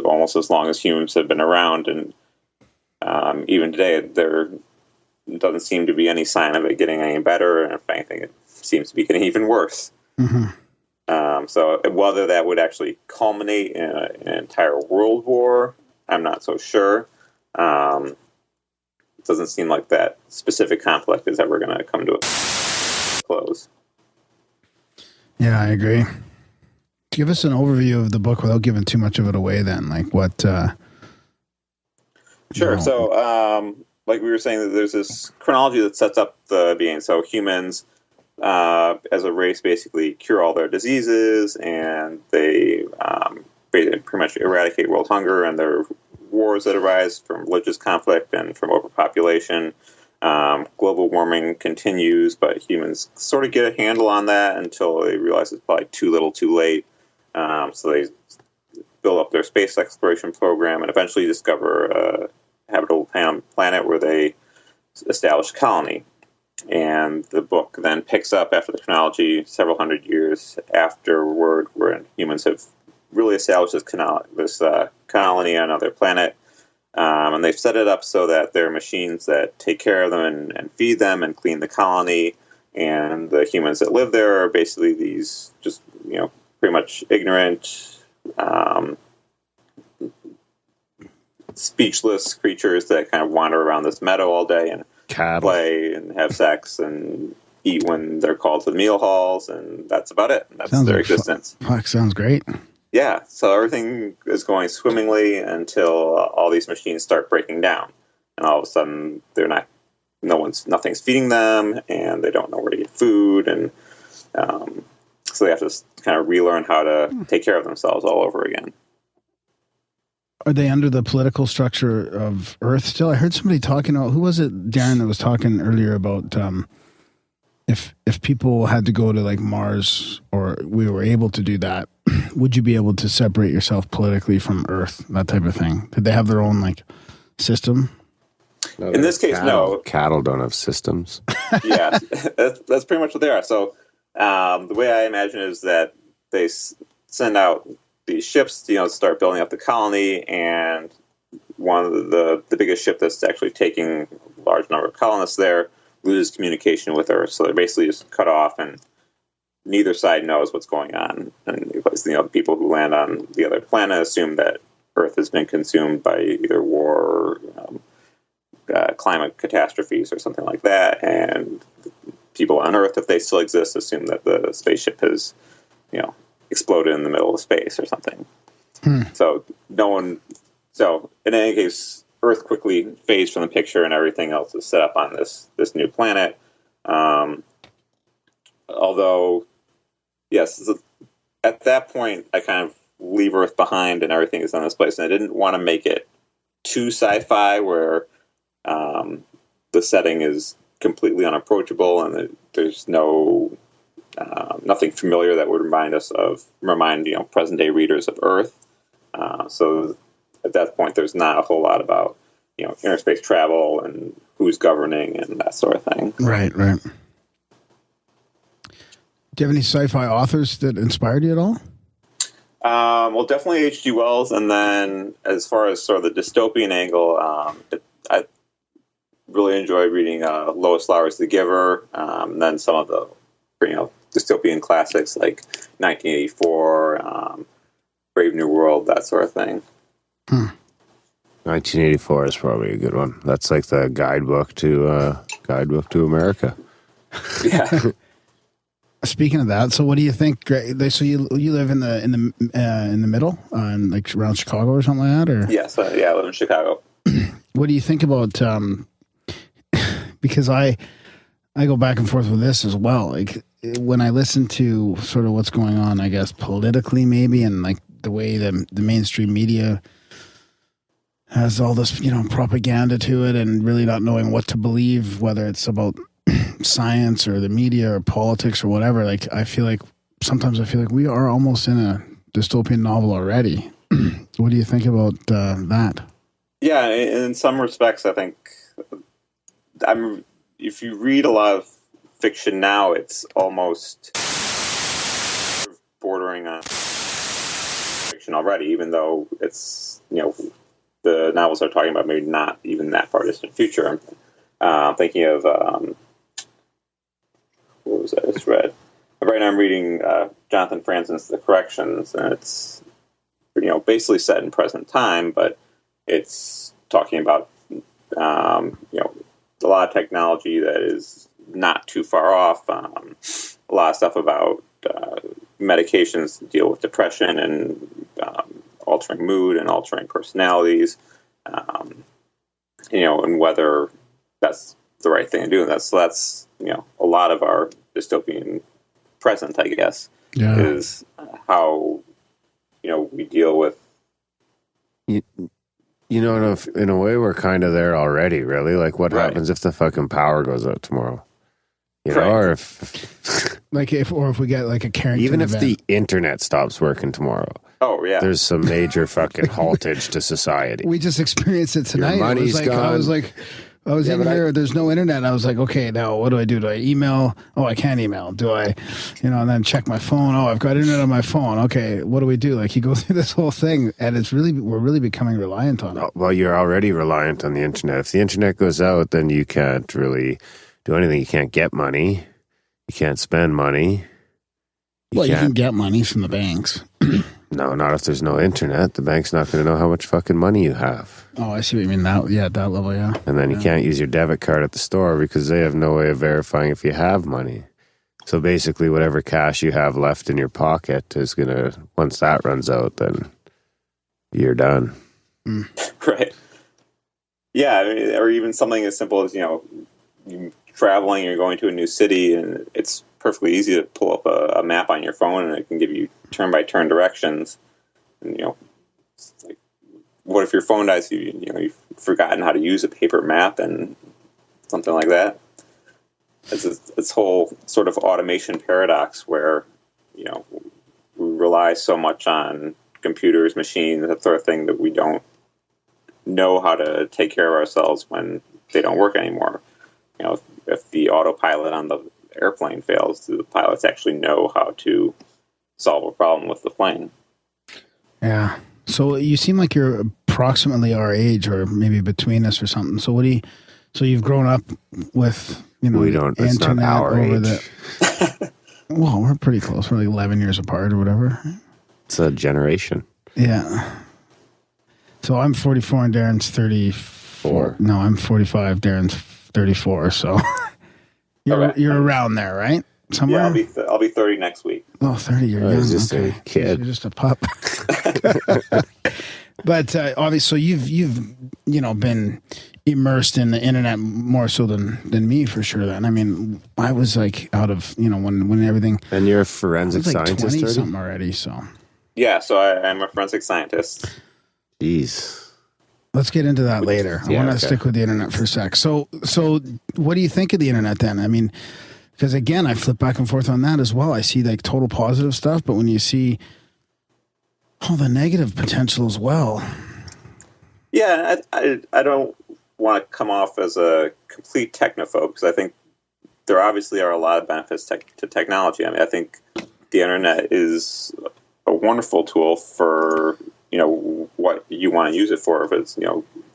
almost as long as humans have been around, and even today there doesn't seem to be any sign of it getting any better, and if anything, it seems to be getting even worse. Mm-hmm. So whether that would actually culminate in an entire world war, I'm not so sure. It doesn't seem like that specific conflict is ever going to come to a close. Yeah, I agree. Give us an overview of the book without giving too much of it away then. Like what... Sure. So, like we were saying, there's this chronology that sets up the beginning. So humans, as a race, basically cure all their diseases, and they pretty much eradicate world hunger, and there are wars that arise from religious conflict and from overpopulation. Global warming continues, but humans sort of get a handle on that until they realize it's probably too little too late. So they build up their space exploration program and eventually discover a habitable planet where they establish a colony. And the book then picks up after the chronology several hundred years afterward, where humans have really established this colony on another planet. And they've set it up so that there are machines that take care of them and feed them and clean the colony. And the humans that live there are basically these just, pretty much ignorant, speechless creatures that kind of wander around this meadow all day and play and have sex and eat when they're called to the meal halls, and that's about it. That's their existence. Fuck, sounds great. Yeah, so everything is going swimmingly until all these machines start breaking down, and all of a sudden nothing's feeding them, and they don't know where to get food, and so they have to kind of relearn how to take care of themselves all over again. Are they under the political structure of Earth still? I heard somebody talking about, who was it, Darren, that was talking earlier about if people had to go to like Mars, or we were able to do that, would you be able to separate yourself politically from Earth, that type of thing? Did they have their own like system? No, in this case, no. Cattle don't have systems. Yeah, that's pretty much what they are. So the way I imagine it is that they send out these ships to start building up the colony, and one of the biggest ship that's actually taking a large number of colonists there loses communication with Earth, so they're basically just cut off, and neither side knows what's going on. And the people who land on the other planet assume that Earth has been consumed by either war or climate catastrophes or something like that, and people on Earth, if they still exist, assume that the spaceship has exploded in the middle of space or something. So in any case, Earth quickly fades from the picture, and everything else is set up on this new planet. Although yes, at that point, I kind of leave Earth behind and everything is in this place. And I didn't want to make it too sci-fi where the setting is completely unapproachable and there's no nothing familiar that would remind present day readers of Earth. So at that point, there's not a whole lot about interspace travel and who's governing and that sort of thing. Right. Do you have any sci-fi authors that inspired you at all? Well, definitely H.G. Wells, and then as far as sort of the dystopian angle, I really enjoyed reading Lois Lowry's The Giver, and then some of the dystopian classics like 1984, Brave New World, that sort of thing. 1984 is probably a good one. That's like the guidebook to America. Yeah. Speaking of that, so what do you think? So you live in the middle, like around Chicago or something like that, or? Yes, I live in Chicago. What do you think about? Because I go back and forth with this as well. Like when I listen to sort of what's going on, I guess politically maybe, and like the way the mainstream media has all this propaganda to it, and really not knowing what to believe, whether it's about science or the media or politics or whatever. Like sometimes I feel like we are almost in a dystopian novel already. What do you think about that? Yeah, in some respects, I think if you read a lot of fiction now, it's almost bordering on fiction already, even though it's the novels are talking about maybe not even that far distant future. I'm thinking of what was that I just read? Right now I'm reading Jonathan Franzen's The Corrections, and it's basically set in present time, but it's talking about a lot of technology that is not too far off. A lot of stuff about medications to deal with depression and altering mood and altering personalities, and whether that's the right thing to do. And that's a lot of our dystopian present, I guess, is how we deal with. In a way, we're kind of there already. Really, like what happens if the fucking power goes out tomorrow? Or if we get like a Carrington even if event. the internet stops working tomorrow. Oh yeah, there's some major fucking haltage to society. We just experienced it tonight. Your money's gone. I was in here. There's no internet. I was like, okay, now what do I do? Do I email? Oh, I can't email. Do I, and then check my phone? Oh, I've got internet on my phone. Okay, what do we do? Like you go through this whole thing, and we're really becoming reliant on it. Well, you're already reliant on the internet. If the internet goes out, then you can't really do anything. You can't get money. You can't spend money. You can get money from the banks. No, not if there's no internet. The bank's not going to know how much fucking money you have. Oh, I see what you mean. At that level, yeah. And then you can't use your debit card at the store because they have no way of verifying if you have money. So basically, whatever cash you have left in your pocket is going to, once that runs out, then you're done. Right. Yeah, or even something as simple as, you're traveling, you're going to a new city, and it's perfectly easy to pull up a map on your phone, and it can give you turn-by-turn directions. And, like, what if your phone dies? You've forgotten how to use a paper map and something like that. It's this whole sort of automation paradox where, we rely so much on computers, machines, that sort of thing, that we don't know how to take care of ourselves when they don't work anymore. If the autopilot on the airplane fails, do the pilots actually know how to solve a problem with the plane? Yeah. So you seem like you're approximately our age, or maybe between us or something. So so you've grown up with, we don't, the internet not our over age. Well, we're pretty close. We're like 11 years apart or whatever. It's a generation. Yeah. So I'm 44 and Darren's 34. No, I'm 45. Darren's 34. So you're around there, right? Somewhere. Yeah, I'll be 30 next week. Oh, 30. You're young. Just a kid. You're just a pup. But obviously, so you've been immersed in the internet more so than me for sure. Then I mean, I was like out of when everything. And you're a forensic I was like scientist 20 already? something already. So Yeah, so I'm a forensic scientist. Jeez. let's get into that later. I Yeah, want to okay. stick with the internet for a sec. So what do you think of the internet then? I mean, because again, I flip back and forth on that as well. I see like total positive stuff, but when you see all the negative potential as well. Yeah, I don't want to come off as a complete technophobe because I think there obviously are a lot of benefits to technology. I mean, I think the internet is a wonderful tool for what you want to use it for. If it's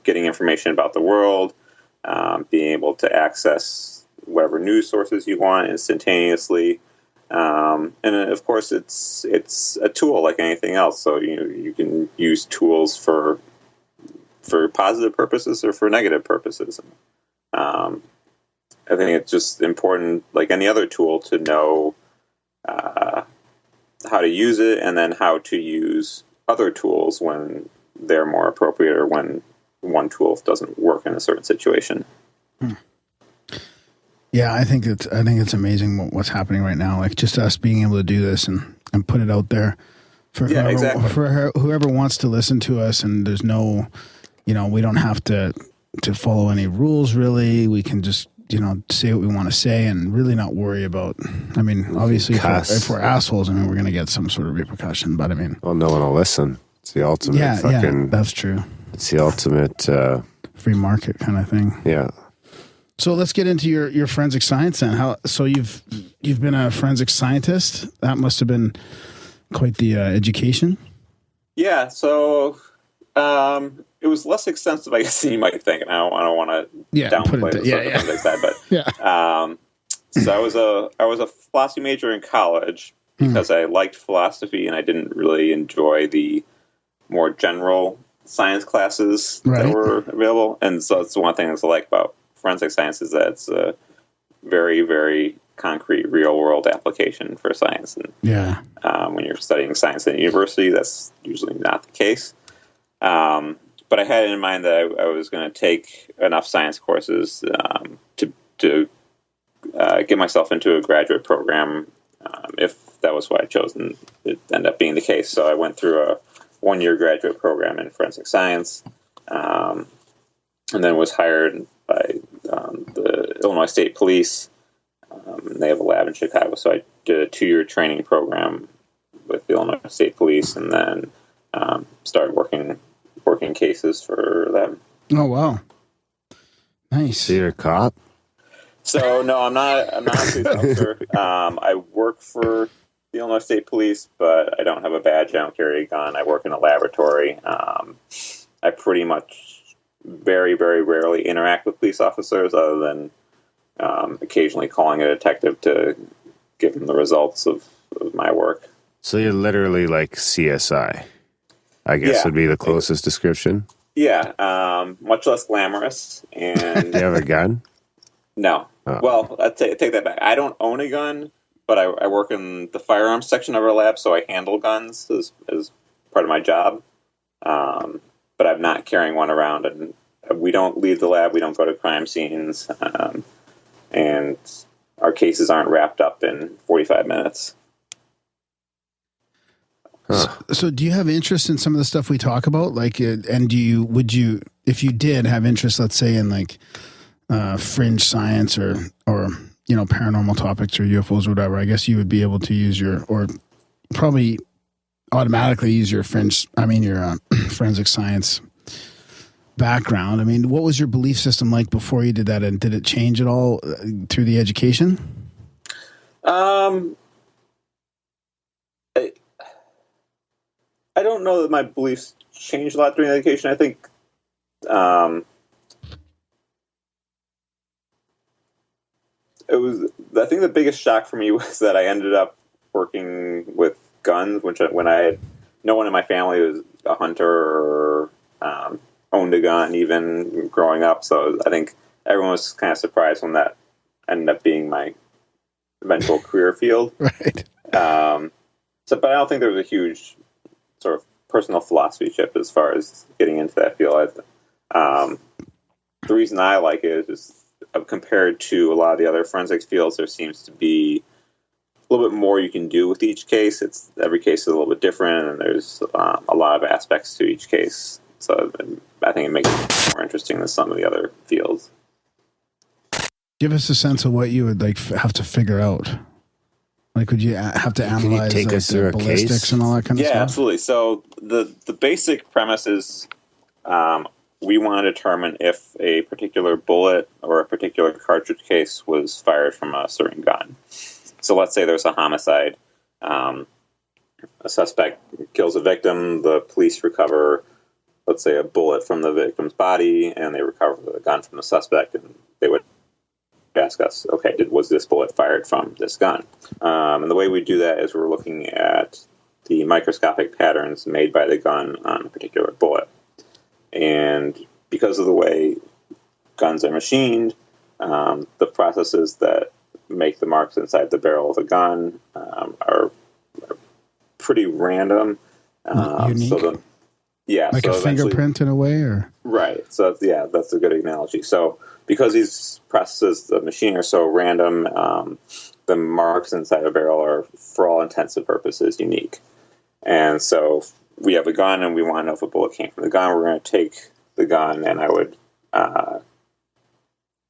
getting information about the world, being able to access whatever news sources you want instantaneously, and of course it's a tool like anything else. So you can use tools for positive purposes or for negative purposes. I think it's just important, like any other tool, to know how to use it and then how to use other tools when they're more appropriate or when one tool doesn't work in a certain situation. Yeah, I think it's amazing what's happening right now. Like just us being able to do this and put it out there for whoever, exactly. for whoever wants to listen to us. And there's no, we don't have to follow any rules really. We can just say what we want to say and really not worry about. I mean, obviously, if we're assholes, I mean, we're going to get some sort of repercussion. But I mean, Well, no one will listen. It's the ultimate yeah, that's true. It's the ultimate, Free market kind of thing. yeah. So let's get into your forensic science then. So you've been a forensic scientist. That must have been quite the education. Yeah, so it was less extensive, I guess, than you might think, and I don't want to downplay the forensic side, but so I was a philosophy major in college because I liked philosophy and I didn't really enjoy the more general science classes that were available, and so that's one thing I like about forensic science is that it's a very, very concrete, real-world application for science. And when you're studying science at university, that's usually not the case. But I had in mind that I was going to take enough science courses to get myself into a graduate program if that was what I chose, and it ended up being the case. So I went through a one-year graduate program in forensic science, and then was hired by the Illinois State Police. They have a lab in Chicago, so I did a 2-year training program with the Illinois State Police, and then started working cases for them. Oh wow, nice. So you're a cop? So no, I'm not a police officer. I work for the Illinois State Police, but I don't have a badge. I don't carry a gun. I work in a laboratory. I pretty much very, very rarely interact with police officers other than occasionally calling a detective to give them the results of my work. So you're literally like CSI, I guess would be the closest description. Yeah, much less glamorous. And Do you have a gun? No. Oh. Well, I take that back. I don't own a gun, but I work in the firearms section of our lab, so I handle guns as part of my job. But I'm not carrying one around, and we don't leave the lab. We don't go to crime scenes, and our cases aren't wrapped up in 45 minutes. Huh. So do you have interest in some of the stuff we talk about? Like, and would you, if you did have interest, let's say in like fringe science or paranormal topics or UFOs or whatever, I guess you would be able to use or probably automatically use your forensic science background. I mean, what was your belief system like before you did that, and did it change at all through the education? I don't know that my beliefs changed a lot during education. I think I think the biggest shock for me was that I ended up working with guns, when I had no one in my family was a hunter or owned a gun even growing up. So I think everyone was kind of surprised when that ended up being my eventual career field. Right. But I don't think there was a huge sort of personal philosophy shift as far as getting into that field. the reason I like it is compared to a lot of the other forensics fields, there seems to be a little bit more you can do with each case. Every case is a little bit different, and there's a lot of aspects to each case. So I think it makes it more interesting than some of the other fields. Give us a sense of what you would like have to figure out. Like, would you have to analyze take us through a ballistics case? and all that kind of stuff? Yeah, absolutely. So the basic premise is we want to determine if a particular bullet or a particular cartridge case was fired from a certain gun. So let's say there's a homicide. A suspect kills a victim. The police recover, let's say, a bullet from the victim's body, and they recover the gun from the suspect, and they would ask us, okay, was this bullet fired from this gun? And the way we do that is we're looking at the microscopic patterns made by the gun on a particular bullet. And because of the way guns are machined, the processes that make the marks inside the barrel of a gun are pretty random. Unique? Like so a fingerprint in a way? Or right. So, that's a good analogy. So because these processes, the machine, are so random, the marks inside a barrel are, for all intents and purposes, unique. And so we have a gun, and we want to know if a bullet came from the gun. We're going to take the gun, and I would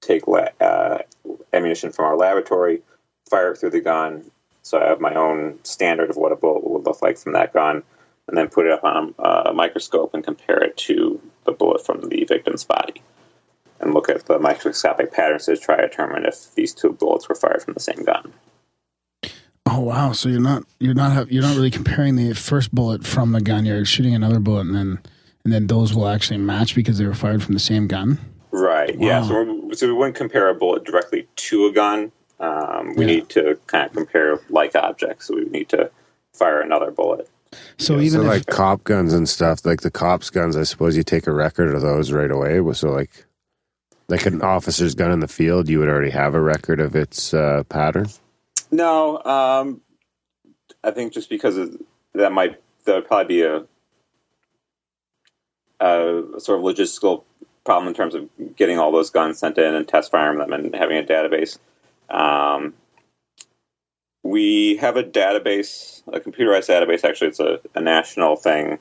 take ammunition from our laboratory, fire it through the gun. So I have my own standard of what a bullet would look like from that gun, and then put it up on a microscope and compare it to the bullet from the victim's body, and look at the microscopic patterns to try to determine if these two bullets were fired from the same gun. oh wow! So you're not really comparing the first bullet from the gun. You're shooting another bullet, and then those will actually match because they were fired from the same gun. Right. Wow. Yeah. So we wouldn't compare a bullet directly to a gun. We need to kind of compare like objects. So we need to fire another bullet. So So even if, like cop guns and stuff, like the cops' guns, I suppose you take a record of those right away. So like an officer's gun in the field, you would already have a record of its pattern? No, I think just because that would probably be a sort of logistical problem in terms of getting all those guns sent in and test firing them and having a database. We have a database, a computerized database. Actually, it's a national thing,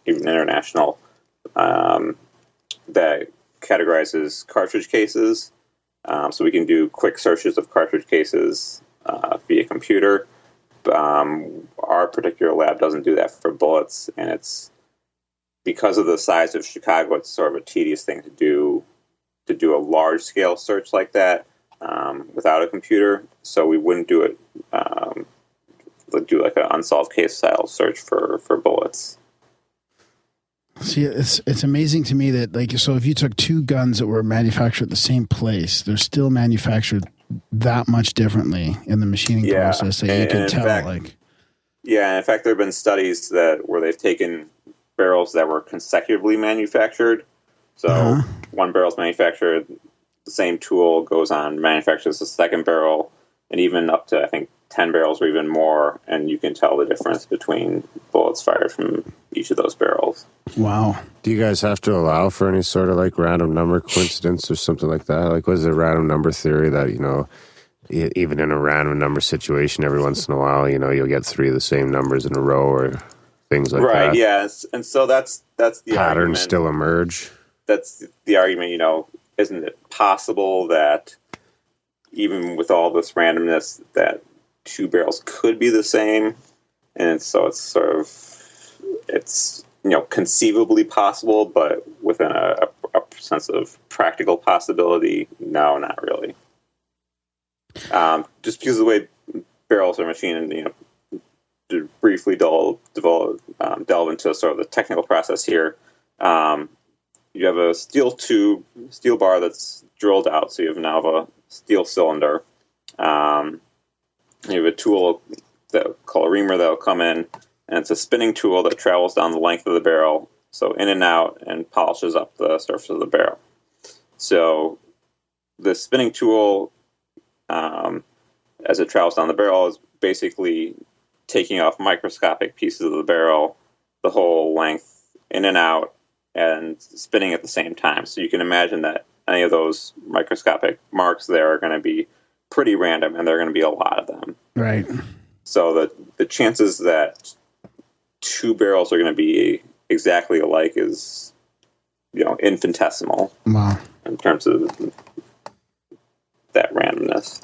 even international, that categorizes cartridge cases. So we can do quick searches of cartridge cases via computer. Our particular lab doesn't do that for bullets, and it's because of the size of Chicago, it's sort of a tedious thing to do a large scale search like that without a computer. So we wouldn't do it, do like an unsolved case style search for bullets. see, it's amazing to me that, like, so if you took two guns that were manufactured at the same place, they're still manufactured that much differently in the machining process that you can tell. In fact, there have been studies where they've taken barrels that were consecutively manufactured. So one barrel's manufactured, the same tool goes on, manufactures a second barrel, and even up to, I think, 10 barrels or even more, and you can tell the difference between bullets fired from each of those barrels. Wow. Do you guys have to allow for any sort of like random number coincidence or something like that? Like, what is a random number theory that, even in a random number situation, every once in a while, you'll get three of the same numbers in a row or things like that? Right, yeah. And so that's the patterns argument. Still emerge. That's the argument, isn't it possible that even with all this randomness that two barrels could be the same? And so it's conceivably possible, but within a sense of practical possibility, no, not really. Just because of the way barrels are machined, and to briefly delve into sort of the technical process here. You have a steel bar that's drilled out, so you now have a steel cylinder. You have a tool called a reamer that will come in, and it's a spinning tool that travels down the length of the barrel, so in and out, and polishes up the surface of the barrel. So the spinning tool, as it travels down the barrel, is basically taking off microscopic pieces of the barrel, the whole length, in and out, and spinning at the same time. So you can imagine that any of those microscopic marks there are going to be pretty random, and there are going to be a lot of them. Right. So the chances that two barrels are going to be exactly alike is, infinitesimal. Wow. In terms of that randomness.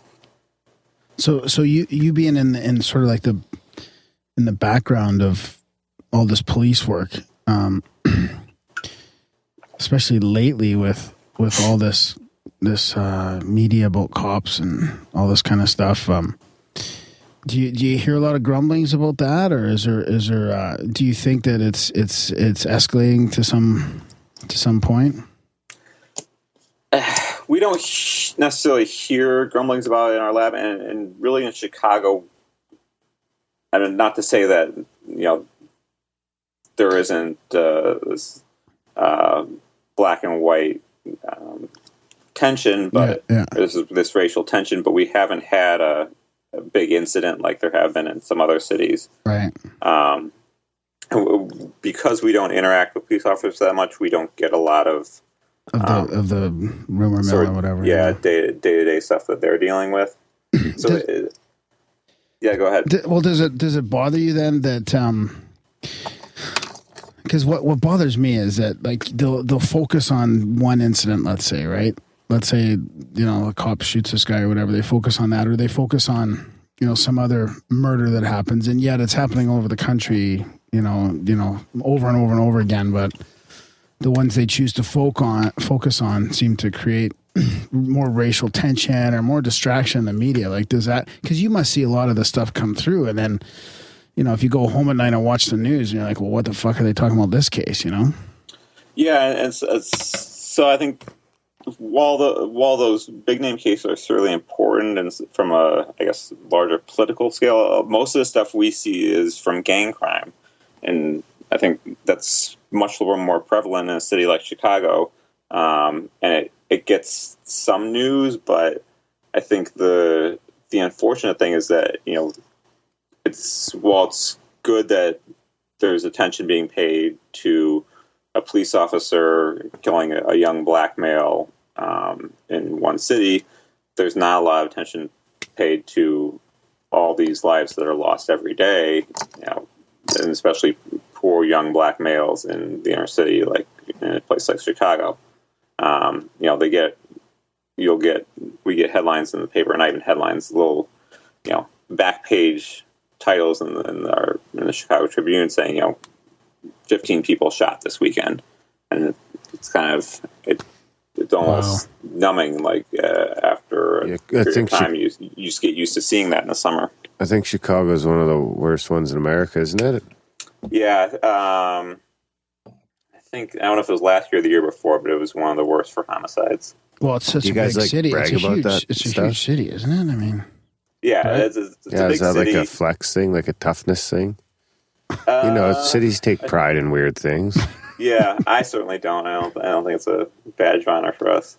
So you being in sort of like in the background of all this police work, especially lately with all this media about cops and all this kind of stuff. Do you hear a lot of grumblings about that, or is there do you think that it's escalating to some point? We don't necessarily hear grumblings about it in our lab, and really in Chicago. I mean, not to say that there isn't this black and white tension, but there's this racial tension. But we haven't had a big incident like there have been in some other cities, right? Because we don't interact with police officers that much, we don't get a lot of the rumor mill or whatever. Yeah, day-to-day stuff that they're dealing with. So, go ahead. Does it bother you then that because what bothers me is that like they'll focus on one incident, let's say, right? Let's say a cop shoots this guy or whatever. They focus on that, or they focus on some other murder that happens, and yet it's happening all over the country, over and over and over again. But the ones they choose to focus on seem to create more racial tension or more distraction in the media. Like, does that, because you must see a lot of this stuff come through, and then if you go home at night and watch the news, and you're like, well, what the fuck are they talking about this case? Yeah, and so I think while those big name cases are certainly important and from a larger political scale, most of the stuff we see is from gang crime, and I think that's much more prevalent in a city like Chicago, and it gets some news, but I think the unfortunate thing is that it's good that there's attention being paid to a police officer killing a young black male in one city. There's not a lot of attention paid to all these lives that are lost every day, and especially poor young black males in the inner city, like in a place like Chicago. We get headlines in the paper, not even headlines, little, back page titles in the Chicago Tribune saying, 15 people shot this weekend, and it's kind of it's almost numbing. Like after a period of time, you just get used to seeing that in the summer. I think Chicago is one of the worst ones in America, isn't it? Yeah, I don't know if it was last year or the year before, but it was one of the worst for homicides. Well, it's such a big city. It's a huge city, isn't it? I mean, yeah, right? it's a big is that city. Like a flex thing, like a toughness thing? Cities take pride in weird things. Yeah, I certainly don't. I don't think it's a badge of honor for us.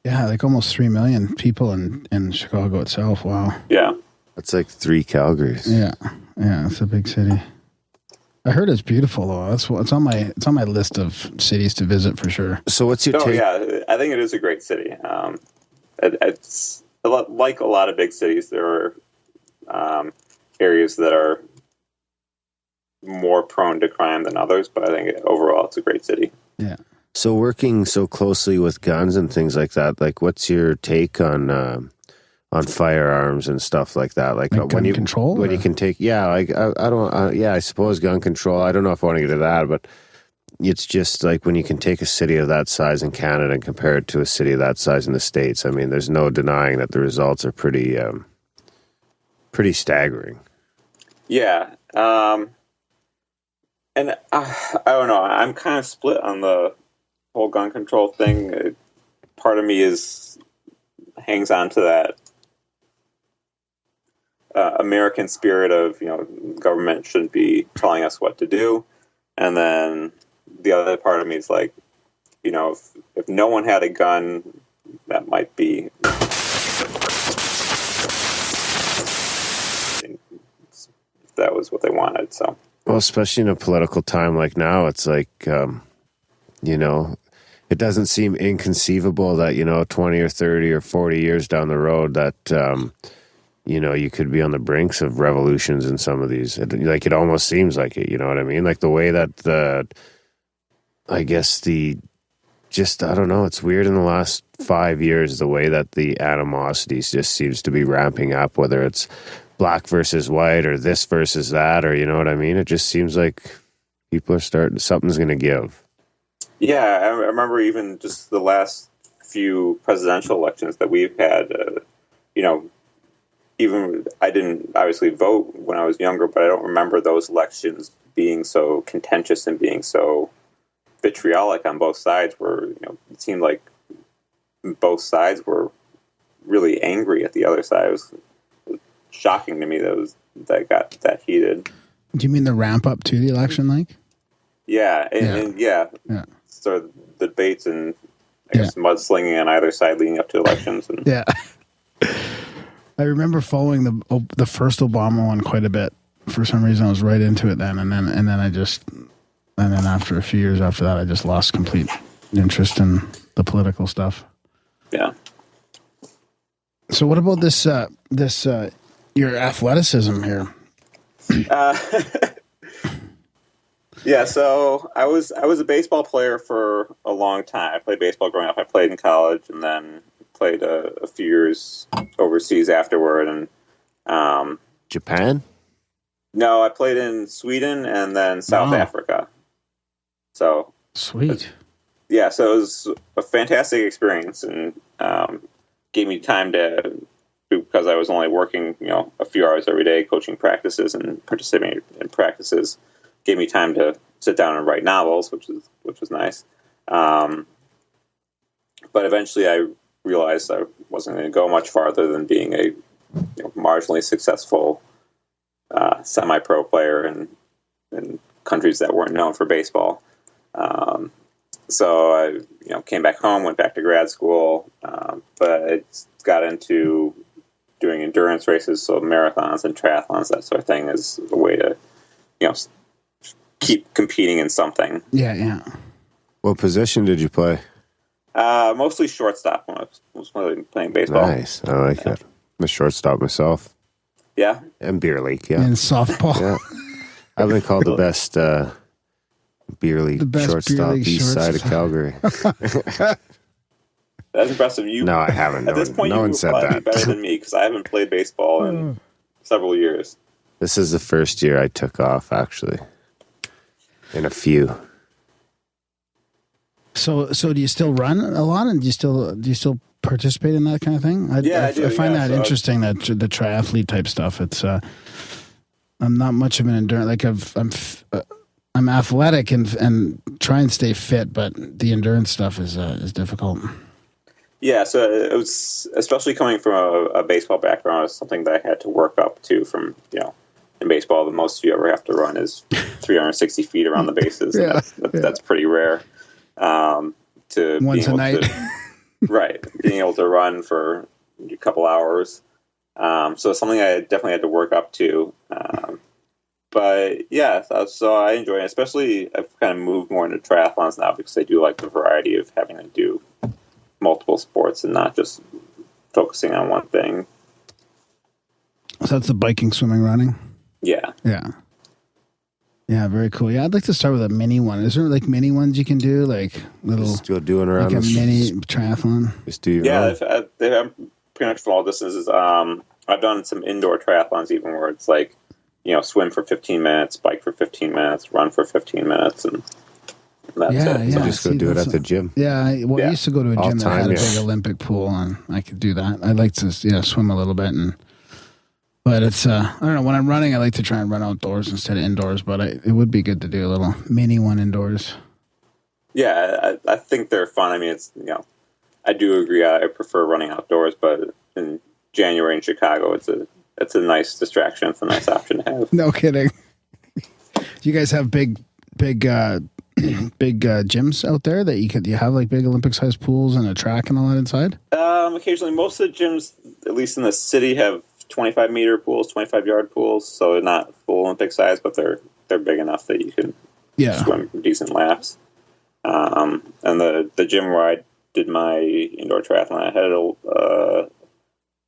Yeah, like almost 3 million people in Chicago itself. Wow. Yeah, that's like 3 Calgarys. Yeah, it's a big city. I heard it's beautiful though. It's on my list of cities to visit for sure. So what's your take? Yeah, I think it is a great city. It's a lot, like a lot of big cities. There are areas that are more prone to crime than others, but I think overall it's a great city. Yeah. So working so closely with guns and things like that, like what's your take on firearms and stuff like that? Like when gun control? When you can take, I suppose gun control. I don't know if I want to get to that, but it's just like when you can take a city of that size in Canada and compare it to a city of that size in the States. I mean, there's no denying that the results are pretty staggering. Yeah. And I don't know. I'm kind of split on the whole gun control thing. Part of me hangs on to that American spirit of, government shouldn't be telling us what to do. And then the other part of me is like, if no one had a gun, that might be if that was what they wanted. So. Well, especially in a political time like now, it's like you know, it doesn't seem inconceivable that, 20 or 30 or 40 years down the road that, you could be on the brinks of revolutions in some of these. Like, it almost seems like it, you know what I mean? Like the way that I don't know, it's weird in the last 5 years, the way that the animosity just seems to be ramping up, whether it's black versus white or this versus that, or you know what I mean? It just seems like people are something's going to give. Yeah, I remember even just the last few presidential elections that we've had, even I didn't obviously vote when I was younger, but I don't remember those elections being so contentious and being so vitriolic on both sides, where it seemed like both sides were really angry at the other side. It was shocking to me that got that heated. Do you mean the ramp up to the election, like? Yeah, and so the debates and I guess mudslinging on either side leading up to elections. And yeah, I remember following the first Obama one quite a bit. For some reason, I was right into it then, and then after a few years after that, I just lost complete interest in the political stuff. Yeah. So what about this your athleticism here? Yeah, so I was a baseball player for a long time. I played baseball growing up. I played in college and then played a few years overseas afterward. And Japan? No, I played in Sweden and then South Africa. So sweet. Yeah, so it was a fantastic experience and gave me time to, because I was only working, a few hours every day, coaching practices and participating in practices, gave me time to sit down and write novels, which was nice. But eventually I realized I wasn't going to go much farther than being a marginally successful semi-pro player in countries that weren't known for baseball. So I came back home, went back to grad school, but I got into doing endurance races, so marathons and triathlons, that sort of thing, is a way to keep competing in something. Yeah. What position did you play? Mostly shortstop when I was playing baseball. Nice. I like it. I'm a shortstop myself. Yeah? And beer league, yeah. And softball. Yeah. I've been called the best beer league shortstop east side of Calgary. That's impressive. No, I haven't. At this point, no you one would said probably that. be better than me because I haven't played baseball in several years. This is the first year I took off, actually. In a few. So do you still run a lot, and do you still participate in that kind of thing? I do. I find that interesting, that the triathlete type stuff. It's I'm not much of an endurance. Like I'm athletic and try and stay fit, but the endurance stuff is difficult. Yeah, so it was, especially coming from a baseball background, it was something that I had to work up to. From in baseball, the most you ever have to run is 360 feet around the bases. Yeah, that's pretty rare. To once a night, right? Being able to run for a couple hours, so it's something I definitely had to work up to. But yeah, so I enjoy it. Especially, I've kind of moved more into triathlons now because I do like the variety of having to do multiple sports and not just focusing on one thing. So that's the biking, swimming, running. Yeah. Very cool. Yeah, I'd like to start with a mini one. Is there like mini ones you can do, like little? Just go doing around like a mini triathlon. Just do your own. They have pretty much from all distances. I've done some indoor triathlons even where it's like, swim for 15 minutes, bike for 15 minutes, run for 15 minutes, and that's it. So just go do it at the gym. Yeah, I used to go to a gym that had a big Olympic pool, and I could do that. I'd like to, swim a little bit, but it's I don't know. When I'm running, I like to try and run outdoors instead of indoors. But it would be good to do a little mini one indoors. Yeah, I think they're fun. I mean, it's I do agree. I prefer running outdoors, but in January in Chicago, it's a nice distraction. It's a nice option to have. No kidding. Do you guys have big gyms out there that you have like big Olympic sized pools and a track and all that inside? Occasionally, most of the gyms, at least in the city, have 25-meter pools, 25-yard pools. So they're not full Olympic size, but they're big enough that you can swim decent laps. And the gym where I did my indoor triathlon, I had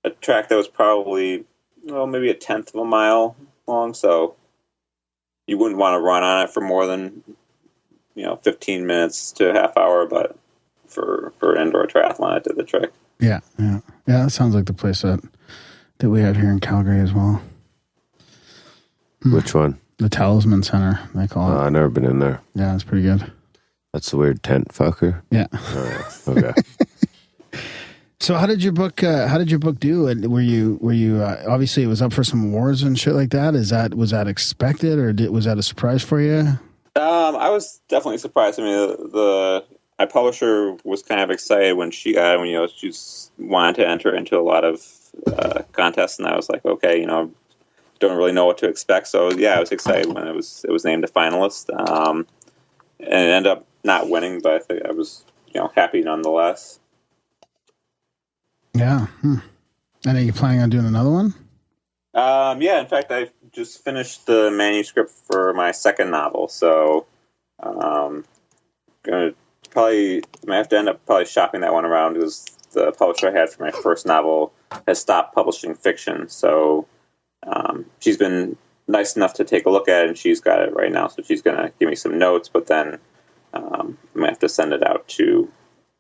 a track that was probably, maybe 1/10 of a mile long. So you wouldn't want to run on it for more than, 15 minutes to a half hour. But for an indoor triathlon, it did the trick. Yeah. That sounds like the place that we have here in Calgary as well. Which one? The Talisman Center, they call it. I've never been in there. Yeah, it's pretty good. That's the weird tent fucker. Yeah. Oh, okay. So how did your book do? And were you obviously it was up for some awards and shit like that? Was that expected, or was that a surprise for you? I was definitely surprised. I mean, my publisher was kind of excited when she got it, when she wanted to enter into a lot of contests, and I was like, okay, don't really know what to expect. So yeah, I was excited when it was named a finalist, and it ended up not winning, but I think I was happy nonetheless. Yeah. And are you planning on doing another one? Yeah, in fact, I just finished the manuscript for my second novel, so gonna probably I have to end up probably shopping that one around because the publisher I had for my first novel has stopped publishing fiction. So she's been nice enough to take a look at it, and she's got it right now. So she's going to give me some notes, but then I'm going to have to send it out to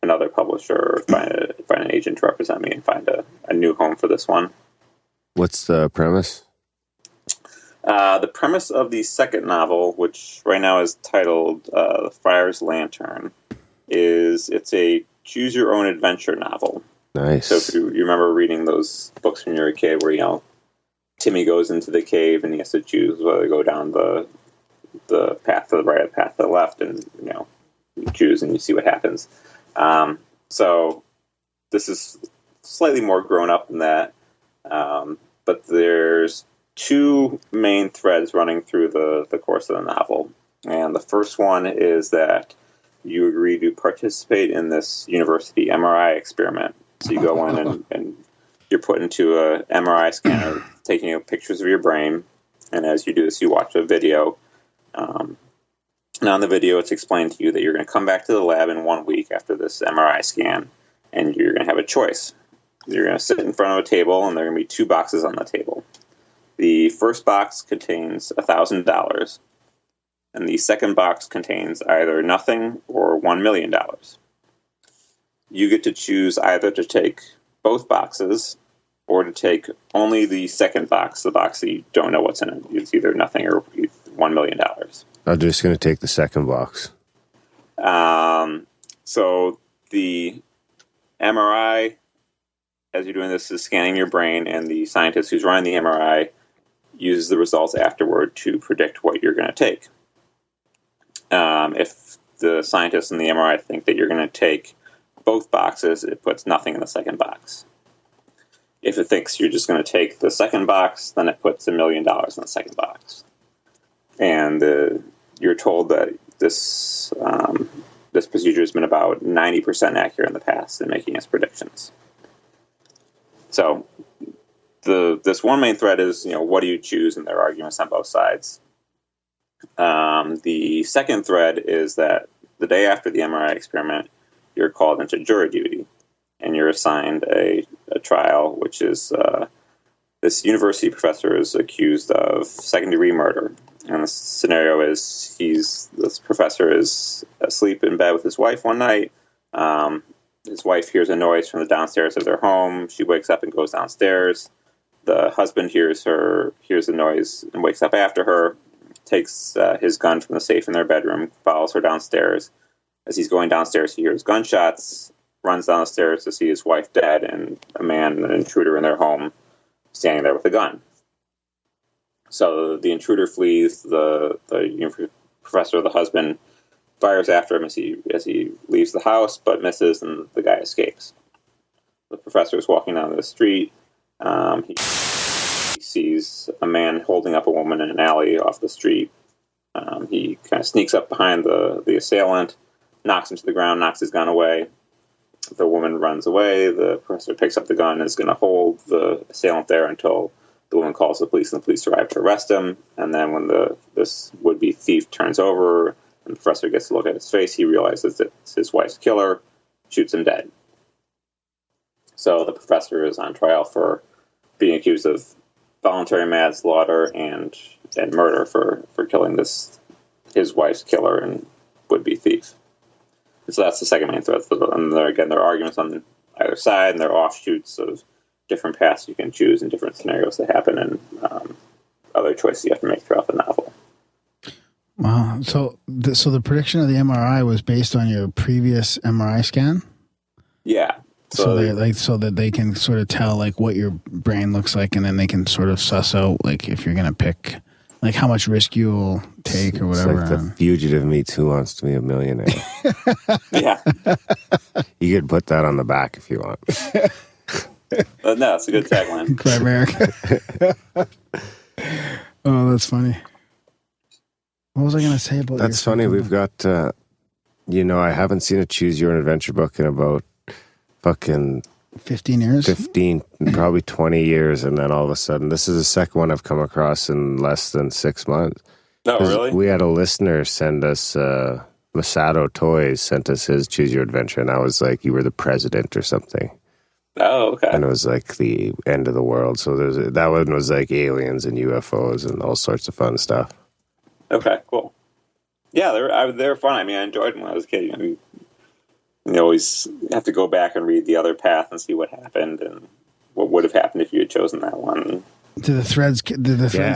another publisher or find an agent to represent me and find a new home for this one. What's the premise? The premise of the second novel, which right now is titled The Friar's Lantern, is it's a choose-your-own-adventure novel. Nice. So if you remember reading those books when you were a kid where, Timmy goes into the cave and he has to choose whether to go down the path to the right or the path to the left, and, you choose and you see what happens. So this is slightly more grown up than that, but there's two main threads running through the course of the novel. And the first one is that you agree to participate in this university MRI experiment. So you go in and you're put into a MRI scanner taking pictures of your brain. And as you do this, you watch a video. And on the video, it's explained to you that you're going to come back to the lab in 1 week after this MRI scan, and you're going to have a choice. You're going to sit in front of a table, and there are going to be two boxes on the table. The first box contains $1,000, and the second box contains either nothing or $1 million. You get to choose either to take both boxes or to take only the second box, the box that you don't know what's in it. It's either nothing or $1 million. I'm just going to take the second box. So the MRI, as you're doing this, is scanning your brain, and the scientist who's running the MRI uses the results afterward to predict what you're going to take. If the scientists in the MRI think that you're going to take both boxes, it puts nothing in the second box. If it thinks you're just going to take the second box, then it puts $1 million in the second box. And you're told that this procedure has been about 90% accurate in the past in making its predictions. So this one main thread is, what do you choose? And there are arguments on both sides. The second thread is that the day after the MRI experiment, you're called into jury duty, and you're assigned a trial, which is this university professor is accused of second-degree murder. And the scenario is this professor is asleep in bed with his wife one night. His wife hears a noise from the downstairs of their home. She wakes up and goes downstairs. The husband hears the noise and wakes up after her, takes his gun from the safe in their bedroom, follows her downstairs. As he's going downstairs, he hears gunshots, runs down the stairs to see his wife dead and an intruder in their home standing there with a gun. So the intruder flees. The professor, the husband, fires after him as he leaves the house, but misses, and the guy escapes. The professor is walking down the street. He sees a man holding up a woman in an alley off the street. He kind of sneaks up behind the assailant, knocks him to the ground, knocks his gun away. The woman runs away. The professor picks up the gun and is going to hold the assailant there until the woman calls the police, and the police arrive to arrest him. And then when this would-be thief turns over, And the professor gets to look at his face. He realizes that it's his wife's killer, shoots him dead. So the professor is on trial for being accused of voluntary manslaughter and murder for killing his wife's killer and would-be thief. And so that's the second main thread. And there are arguments on either side, and there are offshoots of different paths you can choose and different scenarios that happen, and other choices you have to make throughout the novel. Wow. So the prediction of the MRI was based on your previous MRI scan? Yeah. So that they can sort of tell like what your brain looks like, and then they can sort of suss out like if you're going to pick like how much risk you'll take or whatever. It's like the fugitive meets Who Wants to Be a Millionaire. Yeah. You could put that on the back if you want. No, it's a good tagline. Grimerica. Oh, that's funny. What was I going to say about That's funny. We've got, I haven't seen a Choose Your Own Adventure book in about fucking 15 years? 15, probably 20 years. And then all of a sudden, this is the second one I've come across in less than 6 months. Oh, really? We had a listener send us, Masato Toys sent us his Choose Your Adventure. And I was like, you were the president or something. Oh, okay. And it was like the end of the world. So that one was like aliens and UFOs and all sorts of fun stuff. Okay, cool. Yeah, they're fun. I mean, I enjoyed them when I was a kid. You always have to go back and read the other path and see what happened and what would have happened if you had chosen that one. Did the threads I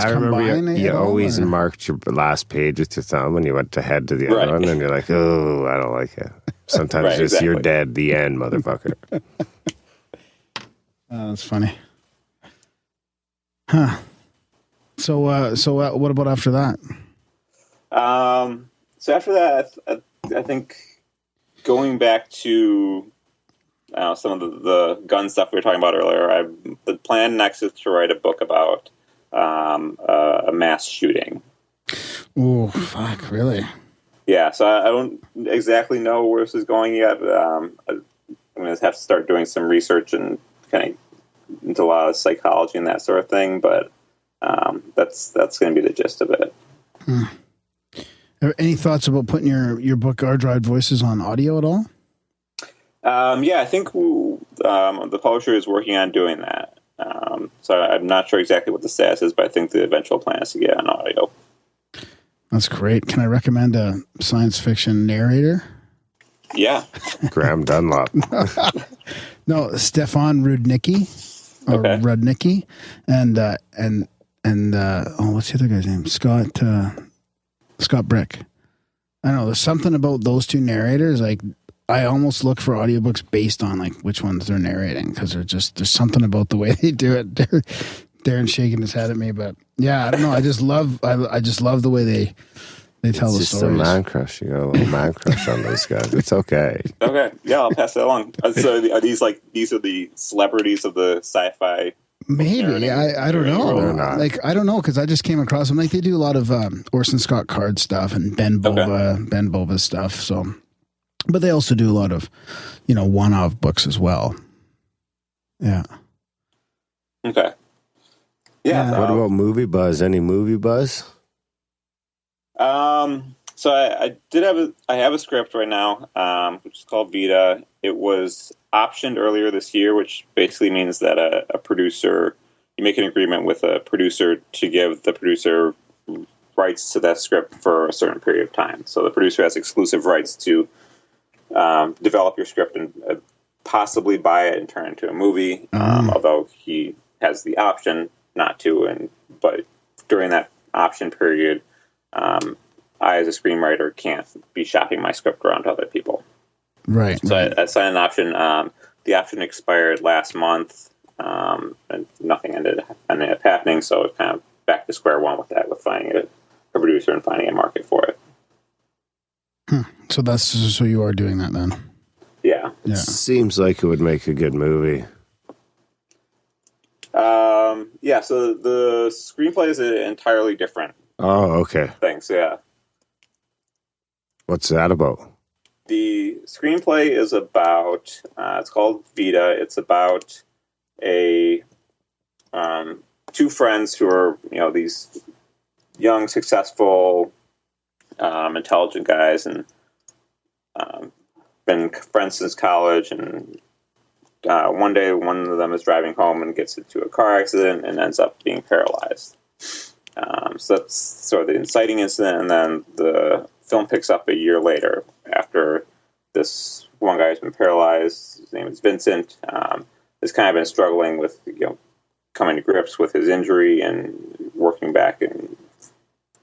remember combine? you always marked your last page with your thumb and you went to head to the other one and you're like, oh, I don't like it. Sometimes you're dead, the end, motherfucker. Oh, that's funny. Huh. So what about after that? So after that, I think going back to some of the gun stuff we were talking about earlier, the plan next is to write a book about a mass shooting. Oh, fuck, really? Yeah, so I don't exactly know where this is going yet. I'm going to have to start doing some research and kind of into a lot of psychology and that sort of thing, but that's going to be the gist of it. Any thoughts about putting your book Our Dried Voices on audio at all? Yeah, I think the publisher is working on doing that. So I'm not sure exactly what the status is, but I think the eventual plan is to get it on audio. That's great. Can I recommend a science fiction narrator? Yeah. Graham Dunlop. No, Stefan Rudnicki. Or Okay. Rudnicki. And what's the other guy's name? Scott Brick. I don't know. There's something about those two narrators. Like, I almost look for audiobooks based on like which ones they're narrating because there's something about the way they do it. Darren's shaking his head at me, but yeah, I don't know. I just love the way they tell the It's just stories. a man crush. You got a little man crush on those guys. It's okay. Okay. Yeah, I'll pass that along. So are these are the celebrities of the sci-fi? Maybe I don't know. They're not. Like I don't know because I just came across them. Like they do a lot of Orson Scott Card stuff and Ben Bova stuff. So, but they also do a lot of one-off books as well. Yeah. Okay. Yeah. What about movie buzz? Any movie buzz? So I have a script right now, which is called Vita. It was optioned earlier this year, which basically means that a producer, you make an agreement with a producer to give the producer rights to that script for a certain period of time. So the producer has exclusive rights to develop your script and possibly buy it and turn it into a movie, although he has the option not to. But during that option period, I, as a screenwriter, can't be shopping my script around to other people. Right. So I signed an option. The option expired last month, and nothing ended up happening. So it's kind of back to square one with that, with finding a producer and finding a market for it. So you are doing that then? Yeah. It seems like it would make a good movie. Yeah. So the screenplay is an entirely different Oh, okay. thing. So yeah. What's that about? The screenplay is about, it's called Vita. It's about two friends who are, these young, successful intelligent guys, and been friends since college. And one day, one of them is driving home and gets into a car accident and ends up being paralyzed. So that's sort of the inciting incident, and then the film picks up a year later after this one guy has been paralyzed. His name is Vincent. Has kind of been struggling with, coming to grips with his injury and working back and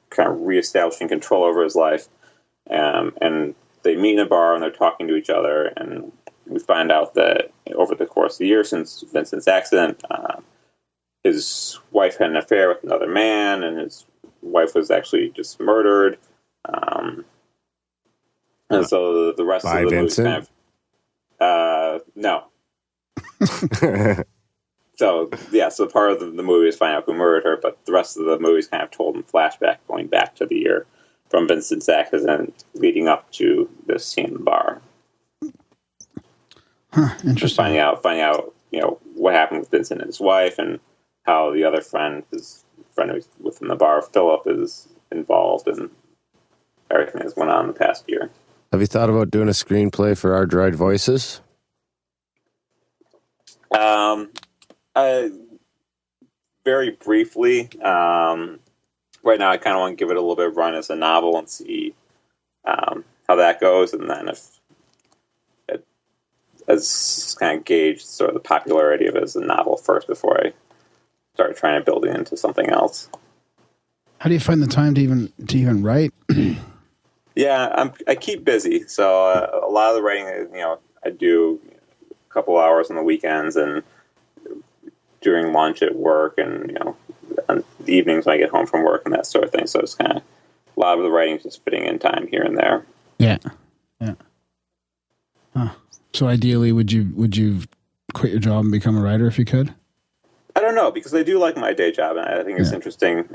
kind of reestablishing control over his life. And they meet in a bar and they're talking to each other, and we find out that over the course of the year since Vincent's accident, his wife had an affair with another man, and his wife was actually just murdered. And so the rest By of the Vincent? movie kind of... no. So part of the movie is finding out who murdered her, but the rest of the movie is kind of told in flashback, going back to the year from Vincent's accident leading up to this scene in the bar. Interesting. Finding out, what happened with Vincent and his wife, and how the other friend, his friend who's within the bar, Philip, is involved in everything that's went on in the past year. Have you thought about doing a screenplay for Our Droid Voices? Very briefly. Right now, I kind of want to give it a little bit of run as a novel and see how that goes, and then if as kind of gauge sort of the popularity of it as a novel first before I start trying to build it into something else. How do you find the time to even write? Yeah, I keep busy, so a lot of the writing, I do a couple hours on the weekends and during lunch at work, and on the evenings when I get home from work and that sort of thing. So it's kind of a lot of the writing is just fitting in time here and there. Yeah. Huh. So ideally, would you quit your job and become a writer if you could? I don't know, because I do like my day job, and I think it's interesting.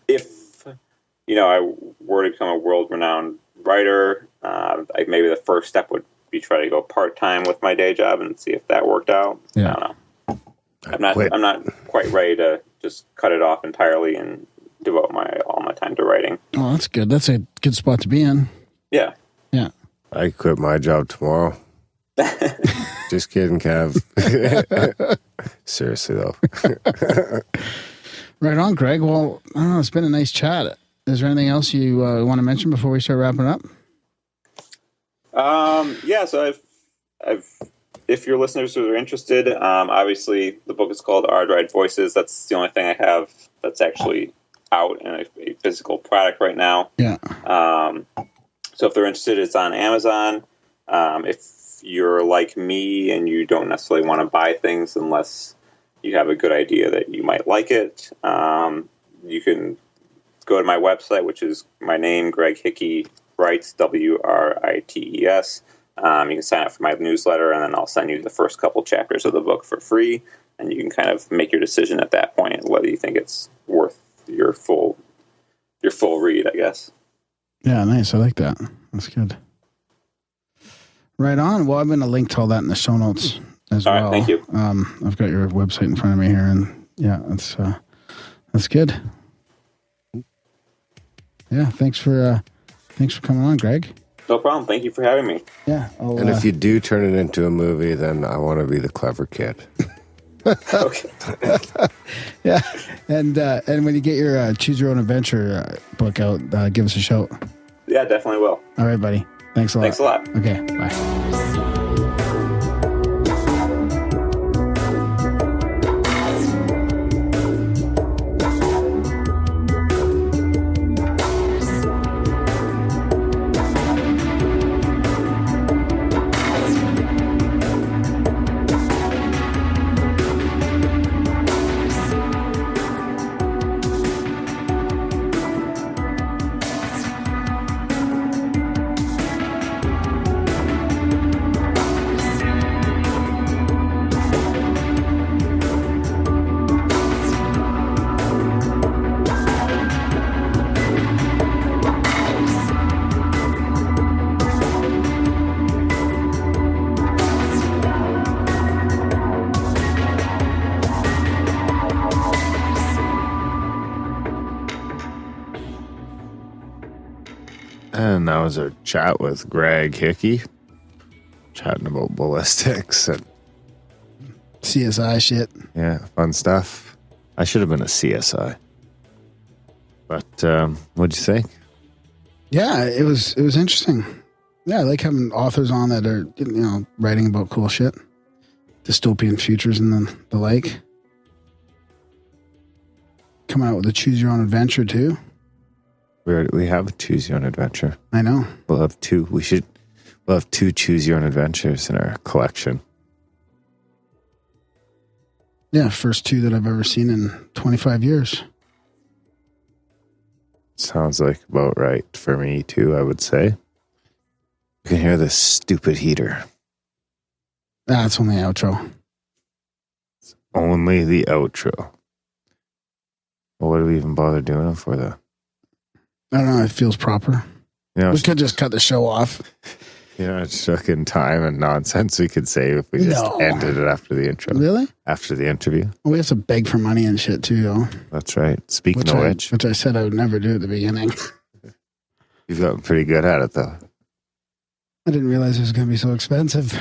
If I were to become a world-renowned writer, maybe the first step would be try to go part-time with my day job and see if that worked out. Yeah. I don't know. I'm not quite ready to just cut it off entirely and devote all my time to writing. Oh, that's good. That's a good spot to be in. Yeah. Yeah. I quit my job tomorrow. Just kidding, Kev. Seriously, though. Right on, Greg. Well, I don't know. It's been a nice chat. Is there anything else you want to mention before we start wrapping up? So if your listeners are interested, obviously the book is called Our Droid Voices. That's the only thing I have that's actually out in a physical product right now. Yeah. So if they're interested, it's on Amazon. If you're like me and you don't necessarily want to buy things unless you have a good idea that you might like it, you can go to my website, which is my name, Greg Hickey Writes, WRITES. You can sign up for my newsletter, and then I'll send you the first couple chapters of the book for free, and you can kind of make your decision at that point whether you think it's worth your full read, I guess. Yeah, nice. I like that. That's good. Right on. Well, I'm going to link to all that in the show notes as well. All right, thank you. I've got your website in front of me here, and yeah, that's good. Yeah, thanks for coming on, Greg. No problem. Thank you for having me. Yeah. And if you do turn it into a movie, then I want to be the clever kid. Okay. Yeah, and when you get your Choose Your Own Adventure book out, give us a shout. Yeah, definitely will. All right, buddy. Thanks a lot. Thanks a lot. Okay, bye. and that was our chat with Greg Hickey, chatting about ballistics and CSI shit. yeah, fun stuff. I should have been a CSI. But what'd you think? Yeah, it was interesting. Yeah, I like having authors on that are, writing about cool shit. Dystopian futures and the like. Coming out with a choose your own adventure too. We have a choose your own adventure. I know. We'll have two. We'll have two choose your own adventures in our collection. Yeah, first two that I've ever seen in 25 years. Sounds like about right for me too, I would say. You can hear this stupid heater. That's only outro. It's only the outro. Well, what do we even bother doing it for, though? I don't know. It feels proper. We could just cut the show off. It's fucking time and nonsense we could save if we just ended it after the intro. Really? After the interview. Well, we have to beg for money and shit, too, though. That's right. Speaking of which. Which I said I would never do at the beginning. You've gotten pretty good at it, though. I didn't realize it was going to be so expensive.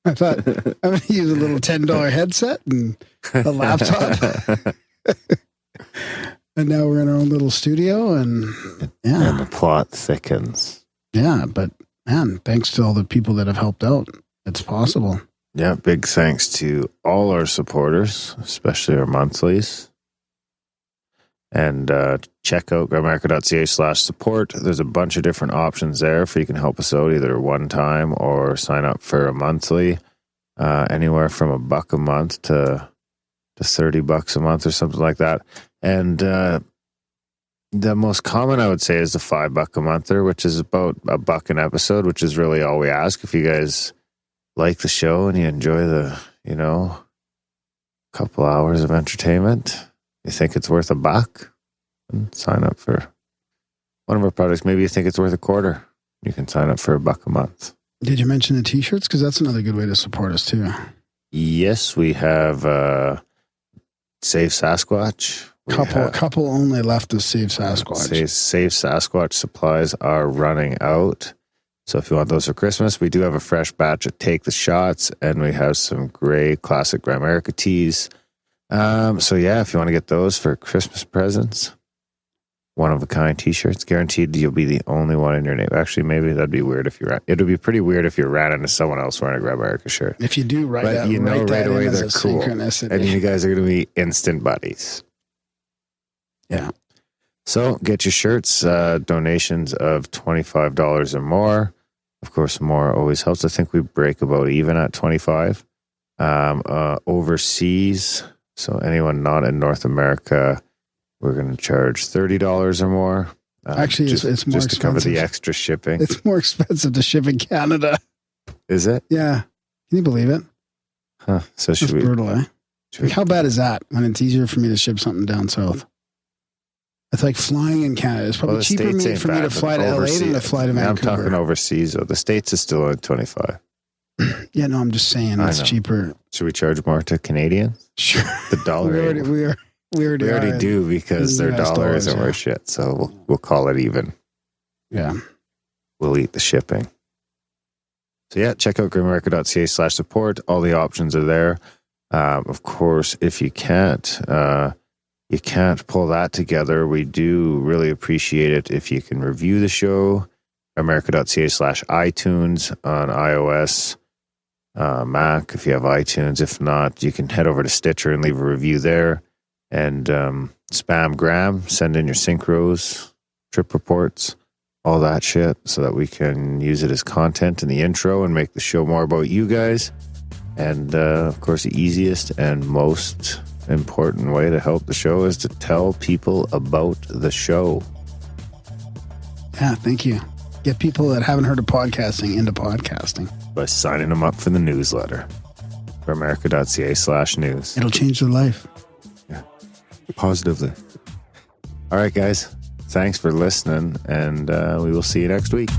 I thought I'm going to use a little $10 headset and a laptop. And now we're in our own little studio, and yeah. And the plot thickens. Yeah, but man, thanks to all the people that have helped out. It's possible. Yeah, big thanks to all our supporters, especially our monthlies. And check out grimerica.ca/support. There's a bunch of different options there for you can help us out, either one time or sign up for a monthly. Anywhere from $1 a month to $30 a month or something like that. And the most common, I would say, is the $5 a monther, which is about $1 an episode, which is really all we ask. If you guys like the show and you enjoy the, couple hours of entertainment, you think it's worth $1, and sign up for one of our products. Maybe you think it's worth $0.25. You can sign up for $1 a month. Did you mention the t-shirts? Because that's another good way to support us too. Yes, we have Save Sasquatch. Couple only left of Save Sasquatch. Save Sasquatch supplies are running out. So if you want those for Christmas, we do have a fresh batch of Take the Shots, and we have some gray classic Grimerica tees. So yeah, if you want to get those for Christmas presents, one-of-a-kind t-shirts, guaranteed you'll be the only one in your name. Actually, maybe that'd be weird if you ran. It would be pretty weird if you ran into someone else wearing a Grimerica shirt. If you do, right away they're cool, and you guys are going to be instant buddies. Yeah. So get your shirts, donations of $25 or more. Of course, more always helps. I think we break about even at 25. Overseas, so anyone not in North America, we're going to charge $30 or more. Actually, it's more expensive. To cover the extra shipping. It's more expensive to ship in Canada. Is it? Yeah. Can you believe it? Huh. So That's brutal, eh? How bad is that when it's easier for me to ship something down south? It's like flying in Canada. It's probably cheaper for me to fly to LA than to fly to Vancouver. I'm talking overseas, though. The States is still only 25. Yeah, no, I'm just saying it's cheaper. Should we charge more to Canadians? Sure. The dollar. we already do because their dollar isn't worth shit. So we'll call it even. Yeah. We'll eat the shipping. So yeah, check out grimerica.ca/support. All the options are there. Of course, if you can't pull that together, we do really appreciate it if you can review the show. Grimerica.ca/iTunes on iOS, Mac, if you have iTunes. If not, you can head over to Stitcher and leave a review there. And spam Graham, send in your synchros, trip reports, all that shit, so that we can use it as content in the intro and make the show more about you guys. And of course, the easiest and most important way to help the show is to tell people about the show. Yeah, thank you. Get people that haven't heard of podcasting into podcasting by signing them up for the newsletter. Grimerica.ca/news. It'll change their life. Yeah, positively. All right, guys. Thanks for listening, and we will see you next week.